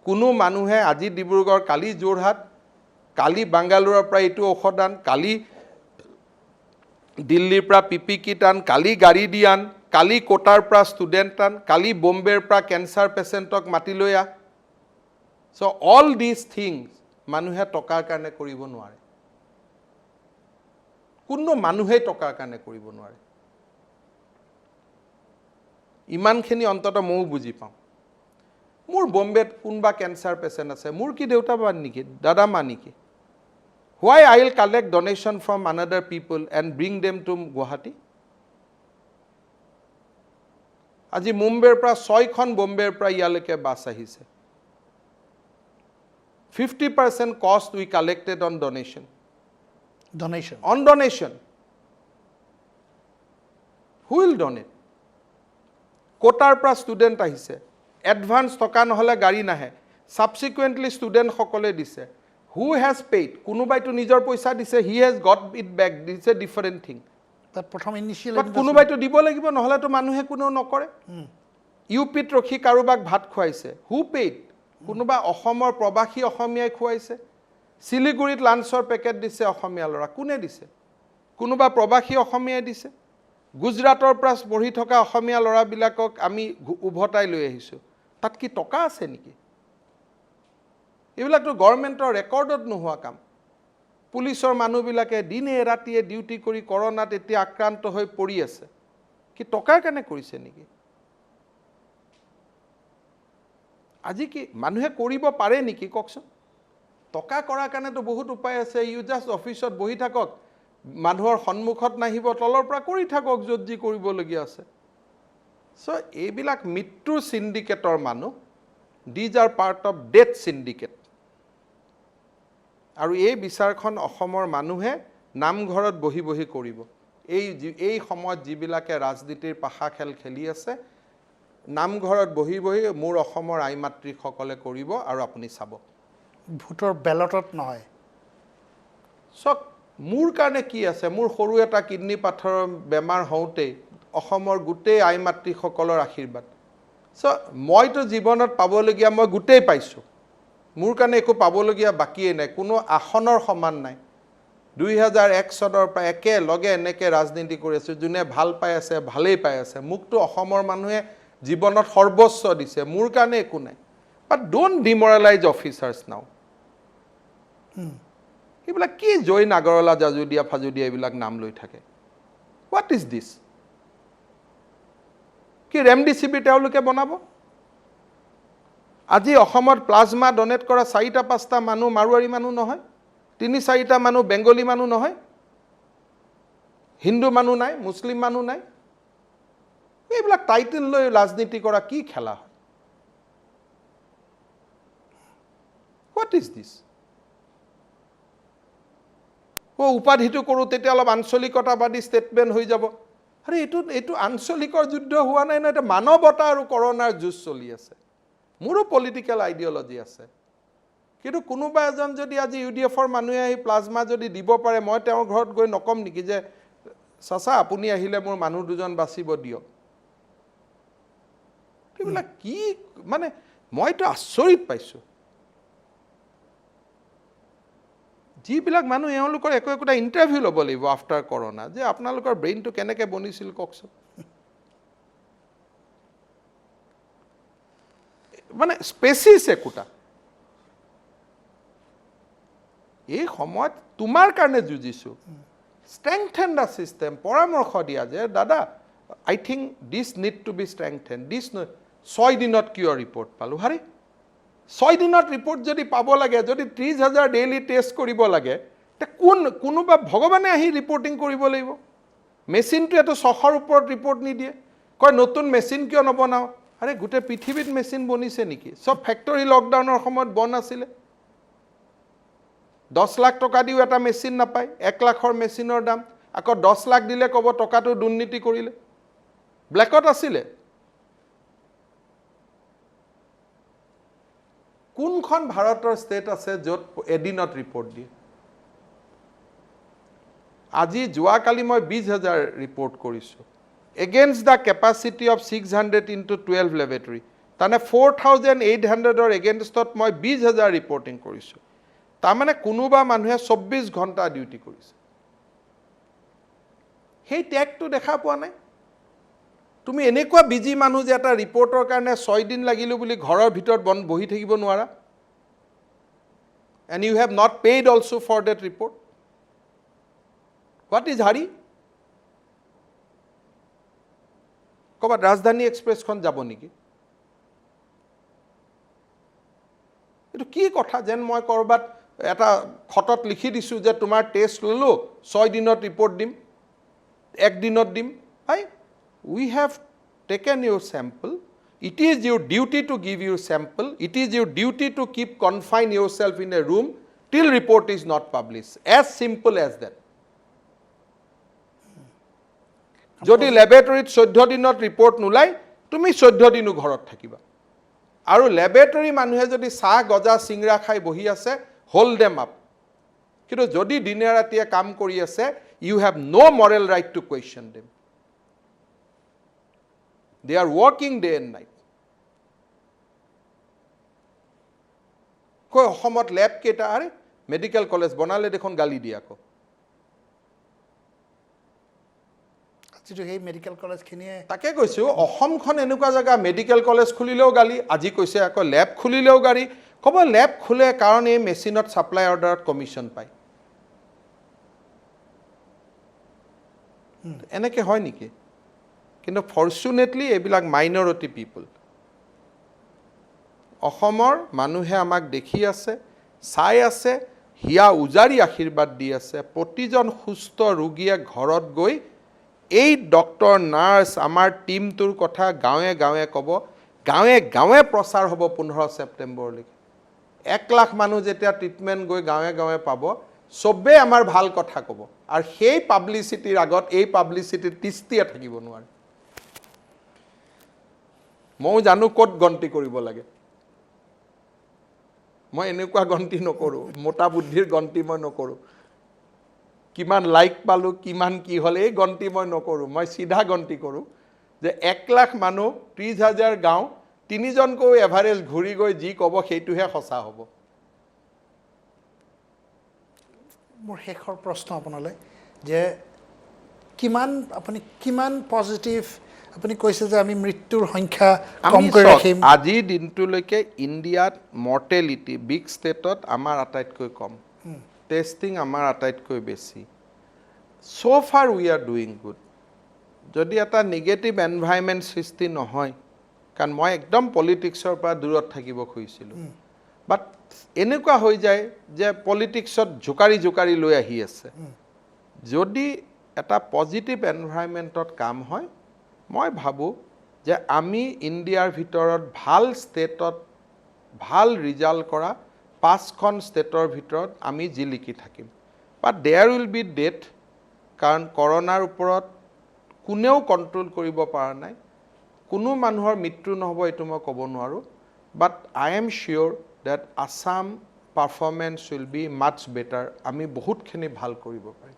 কোনো মানুহে আজি ডিব্ৰুগড় কালি যোৰহাট কালি বাংগালোৰৰ পৰা এইটো ঔষধ আন কালি দিল্লীৰ পৰা পিপি কিট আন কালি গাড়ী দি আন কালি কোটাৰ পৰা ষ্টুডেণ্ট আন কালি বম্বেৰ পৰা কেঞ্চাৰ পেচেণ্টক মাতি লৈ আহ চ' অল দিছ থিংছ মানুহে টকাৰ কাৰণে কৰিব নোৱাৰে কোনো মানুহেই টকাৰ কাৰণে কৰিব নোৱাৰে ইমানখিনি অন্তত ময়ো বুজি পাওঁ মোৰ বম্বেত কোনবা কেঞ্চাৰ পেচেণ্ট আছে মোৰ কি দেউতা মা নেকি দাদা মা নেকি Why I'll collect donation from another people and bring them to Guwahati? আজি মুম্বাইৰ পৰা 6খন বম্বেৰ পৰা ইয়ালৈকে বাছ আহিছে 50% cost we collected on donation. Donation. On donation. Who will donate? কোটাৰ পৰা ষ্টুডেণ্ট আহিছে এডভান্স টকা নহ'লে গাড়ী নাহে সাবসিকুৱেণ্টলি ষ্টুডেণ্ট সকলে দিছে who has paid কোনোবাইতো নিজৰ পইচা দিছে he has got it back this is a different thing তাত প্ৰথম ইনিশিয়াল বাট কোনোবাইতো দিব লাগিব নহ'লেতো মানুহে কোনো নকৰে ইউপিত ৰখি কাৰোবাক ভাত খুৱাইছে who paid কোনোবা অসমৰ প্ৰবাসী অসমীয়াই খুৱাইছে শিলিগুৰিত লাঞ্চৰ পেকেট দিছে অসমীয়া ল'ৰা কোনে দিছে কোনোবা প্ৰবাসী অসমীয়াই দিছে গুজৰাটৰ পৰা পঢ়ি থকা অসমীয়া ল'ৰাবিলাকক আমি উভতাই লৈ আহিছোঁ তাত কি টকা আছে নেকি এইবিলাকতো গভৰ্ণমেণ্টৰ ৰেকৰ্ডত নোহোৱা কাম পুলিচৰ মানুহবিলাকে দিনে ৰাতিয়ে ডিউটি কৰি কৰোনাত এতিয়া আক্ৰান্ত হৈ পৰি আছে কি টকাৰ কাৰণে কৰিছে নেকি আজি কি মানুহে কৰিব পাৰে নেকি কওকচোন টকা কৰাৰ কাৰণেতো বহুত উপায় আছে ইউ জাষ্ট অফিচত বহি থাকক মানুহৰ সন্মুখত নাহিব তলৰ পৰা কৰি থাকক য'ত যি কৰিবলগীয়া আছে চ' এইবিলাক মৃত্যুৰ চিণ্ডিকেটৰ মানুহ these are part of death syndicate আৰু এই বিচাৰখন অসমৰ মানুহে নামঘৰত বহি বহি কৰিব এই সময়ত যিবিলাকে ৰাজনীতিৰ পাশা খেল খেলি আছে নামঘৰত বহি বহি মোৰ অসমৰ আই মাতৃসকলে কৰিব আৰু আপুনি চাব ভোটৰ বেলটত নহয় চক মোৰ কাৰণে কি আছে মোৰ সৰু এটা কিডনি পাথৰৰ বেমাৰ হওঁতে অসমৰ গোটেই আই মাতৃসকলৰ আশীৰ্বাদ চ' মইতো জীৱনত পাবলগীয়া মই গোটেই পাইছোঁ মোৰ কাৰণে একো পাবলগীয়া বাকীয়ে নাই কোনো আসনৰ সমান নাই 2001 চনৰ পৰা একেলগে এনেকৈ ৰাজনীতি কৰি আছোঁ যোনে ভাল পাই আছে ভালেই পাই আছে মোকতো অসমৰ মানুহে জীৱনত সৰ্বস্ব দিছে মোৰ কাৰণে একো নাই বাট ডোণ্ট ডিমৰেলাইজ অফিচাৰ্ছ নাও এইবিলাক কি জয় নাগৰলা জাজুদিয়া ফাজুদিয়া এইবিলাক নাম লৈ থাকে হোৱাট ইজ দিছ কি ৰেমডিচিভি তেওঁলোকে বনাব আজি অসমত প্লাজমা ডনেট কৰা 4-5টা মানুহ মাৰোৱাৰী মানুহ নহয় 3-4টা মানুহ বেংগলী মানুহ নহয় হিন্দু মানুহ নাই মুছলিম মানুহ নাই এইবিলাক টাইটেল লৈ ৰাজনীতি কৰা কি খেলা হয় হোৱাট ইজ দিছ উপাধিটো কৰোঁ তেতিয়া অলপ আঞ্চলিকতাবাদী ষ্টেটমেণ্ট হৈ যাব আৰে এইটো আঞ্চলিকৰ যুদ্ধ হোৱা নাই নহয় এটা মানৱতা আৰু কৰোণাৰ যুঁজ চলি আছে মোৰো পলিটিকেল আইডিঅলজি আছে কিন্তু কোনোবা এজন যদি আজি ইউডিএফৰ মানুহে আহি প্লাজমা যদি দিব পাৰে মই তেওঁৰ ঘৰত গৈ নকম নেকি যে চাচা আপুনি আহিলে মোৰ মানুহ দুজন বাচিব দিয়ক এইবিলাক কি মানে মইতো আচৰিত পাইছোঁ যিবিলাক মানুহ এওঁলোকৰ একোটা ইণ্টাৰভিউ ল'ব লাগিব আফটাৰ কৰোণা যে আপোনালোকৰ ব্ৰেইনটো কেনেকৈ বনিছিল কওকচোন মানে স্পেচিছ একোটা এই সময়ত তোমাৰ কাৰণে যুঁজিছোঁ ষ্ট্ৰেংথেন দ্য ছিষ্টেম পৰামৰ্শ দিয়া যে দাদা I think this need to be strengthen this 6 দিনত কিয় ৰিপৰ্ট পালোঁ হাৰে 6 দিনত ৰিপৰ্ট যদি পাব লাগে যদি 30,000 ডেইলি টেষ্ট কৰিব লাগে তে কোনোবা ভগৱানে আহি ৰিপৰ্টিং কৰিব লাগিব মেচিনটোৱেতো 600ৰ ওপৰত ৰিপৰ্ট নিদিয়ে কয় নতুন মেচিন কিয় নবনাওঁ আৰে গোটেই পৃথিৱীত মেচিন বনিছে নেকি চব ফেক্টৰী লকডাউনৰ সময়ত বন্ধ আছিলে 10 লাখ টকা দিও এটা মেচিন নাপায় 1 লাখৰ মেচিনৰ দাম আকৌ 10 লাখ দিলে ক'ব টকাটো দুৰ্নীতি কৰিলে ব্লেকত আছিলে কোনখন ভাৰতৰ ষ্টেট আছে য'ত এদিনত ৰিপৰ্ট দিয়ে আজি যোৱাকালি মই 20,000 ৰিপৰ্ট কৰিছোঁ against the capacity of 600 into 12 laboratory তাৰমানে 4,800ৰ এগেইনষ্টত মই 20,000 ৰিপৰ্টিং কৰিছোঁ তাৰমানে কোনোবা মানুহে 24 ঘণ্টা ডিউটি কৰিছে সেই টেগটো দেখা পোৱা নাই তুমি এনেকুৱা বিজি মানুহ যে এটা ৰিপৰ্টৰ কাৰণে 6 দিন লাগিলো বুলি ঘৰৰ ভিতৰত বহি থাকিব নোৱাৰা and you have not paid also for that report what is hurry কবা ৰাজধানী এক্সপ্ৰেছখন যাব নেকি এটো কি কথা যেন মই কৰবাত এটা খতত লিখি দিছোঁ যে তোমাৰ টেষ্ট ল'লোঁ 6 দিনত ৰিপৰ্ট দিম 1 দিনত দিম we have taken your sample. It is your duty to give your sample. It is your duty to keep confine yourself in a room till report is not published. As simple as that. যদি ল্যাবৰেটৰীত 14 দিনত report নোলাই তুমি 14 দিনো ঘৰত থাকিবা আৰু laboratory মানুহে যদি চাহ গজা চিংৰা খাই বহি আছে হোল্ড দেম আপ কিন্তু যদি দিনে ৰাতিয়ে কাম কৰি আছে you have no moral right to question them. They are working day and night. কই অসমত ল্যাব কেইটা আৰে মেডিকেল কলেজ বনালে দেখোন গালি দিয়া আকৌ যিটো সেই মেডিকেল কলেজখিনিয়ে তাকে কৈছোঁ অসমখন এনেকুৱা জেগা মেডিকেল কলেজ খুলিলেও গালি আজি কৈছে আকৌ ল্যাব খুলিলেও গালি ক'ব ল্যাব খোলে কাৰণ এই মেচিনত ছাপ্লাই অৰ্ডাৰত কমিশ্যন পায় এনেকৈ হয় নেকি কিন্তু ফৰ্চুনেটলি এইবিলাক মাইনৰিটি পিপল অসমৰ মানুহে আমাক দেখি আছে চাই আছে হিয়া উজাৰি আশীৰ্বাদ দি আছে প্ৰতিজন সুস্থ ৰোগীয়ে ঘৰত গৈ এই ডক্টৰ নাৰ্ছ আমাৰ টিমটোৰ কথা গাঁৱে গাঁৱে ক'ব গাঁৱে গাঁৱে প্ৰচাৰ হ'ব 15 ছেপ্টেম্বৰলৈকে 1 লাখ মানুহ যেতিয়া ট্ৰিটমেণ্ট গৈ গাঁৱে গাঁৱে পাব চবেই আমাৰ ভাল কথা ক'ব আৰু সেই পাব্লিচিটিৰ আগত এই পাব্লিচিটিৰ তিষ্টিয়ে থাকিব নোৱাৰে মই জানো ক'ত গন্তি কৰিব লাগে মই এনেকুৱা গন্তি নকৰোঁ মোটা বুদ্ধিৰ গন্তি মই নকৰোঁ কিমান লাইক পালোঁ কিমান কি হ'ল এই গন্তি মই নকৰোঁ মই চিধা গন্তি কৰোঁ যে 1 লাখ মানুহ 30,000 গাঁও 3 জনকৈ এভাৰেজ ঘূৰি গৈ যি ক'ব সেইটোহে সঁচা হ'ব মোৰ শেষৰ প্ৰশ্ন আপোনালৈ যে কিমান পজিটিভ আপুনি কৈছে যে আমি মৃত্যুৰ সংখ্যা কম কৰি ৰাখিম আজিৰ দিনটোলৈকে ইণ্ডিয়াত মৰ্টেলিটি বিগ ষ্টেটত আমাৰ আটাইতকৈ কম টেষ্টিং আমাৰ আটাইতকৈ বেছি so far we are doing good যদি এটা নিগেটিভ এনভাইৰনমেণ্ট সৃষ্টি নহয় কাৰণ মই একদম পলিটিক্সৰ পৰা দূৰত থাকিব খুজিছিলোঁ বাট এনেকুৱা হৈ যায় যে পলিটিক্সত জোকাৰি লৈ আহি আছে যদি এটা পজিটিভ এনভাইৰনমেণ্টত কাম হয় মই ভাবোঁ যে আমি ইণ্ডিয়াৰ ভিতৰত ভাল ষ্টেটত ভাল ৰিজাল্ট কৰা 5খন ষ্টেটৰ ভিতৰত আমি জিলিকি থাকিম বাট দেয়াৰ উইল বি ডেথ কাৰণ কৰোনাৰ ওপৰত কোনেও কণ্ট্ৰল কৰিব পৰা নাই কোনো মানুহৰ মৃত্যু নহ'ব এইটো মই ক'ব নোৱাৰোঁ but I am sure that Assam performance will be much better আমি বহুতখিনি ভাল কৰিব পাৰিম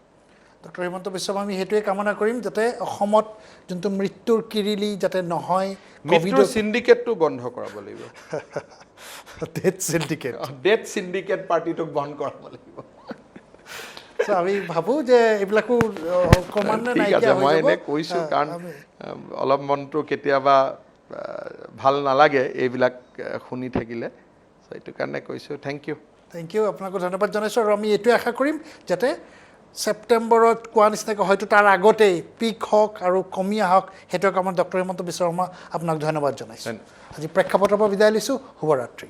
ডক্টৰ হিমন্ত বিশ্ব শৰ্মা আমি সেইটোৱে কামনা কৰিম যাতে অসমত যোনটো মৃত্যুৰ কিৰিলি যাতে নহয় মৃত্যুৰ চিণ্ডিকেটটো বন্ধ কৰাব লাগিব ডেথ চিণ্ডিকেট পাৰ্টিটোক বন্ধ কৰাব লাগিব আমি ভাবোঁ যে এইবিলাকো ক্ৰমান্বয়ে নাইকিয়া হৈ মই যাব এনে কৈছোঁ কাৰণ অলপ মনটো কেতিয়াবা ভাল নালাগে এইবিলাক শুনি থাকিলে সেইটো কাৰণে কৈছোঁ থেংক ইউ আপোনাকো ধন্যবাদ জনাইছোঁ আৰু আমি এইটোৱে আশা কৰিম যাতে ছেপ্টেম্বৰত কোৱা নিচিনাকৈ হয়তো তাৰ আগতেই পিক হওক আৰু কমি আহক সেইটো কামত ডক্টৰ হিমন্ত বিশ্ব শৰ্মা আপোনাক ধন্যবাদ জনাইছোঁ আজি প্ৰেক্ষাপটৰ পৰা বিদায় লৈছোঁ শুভৰাত্ৰি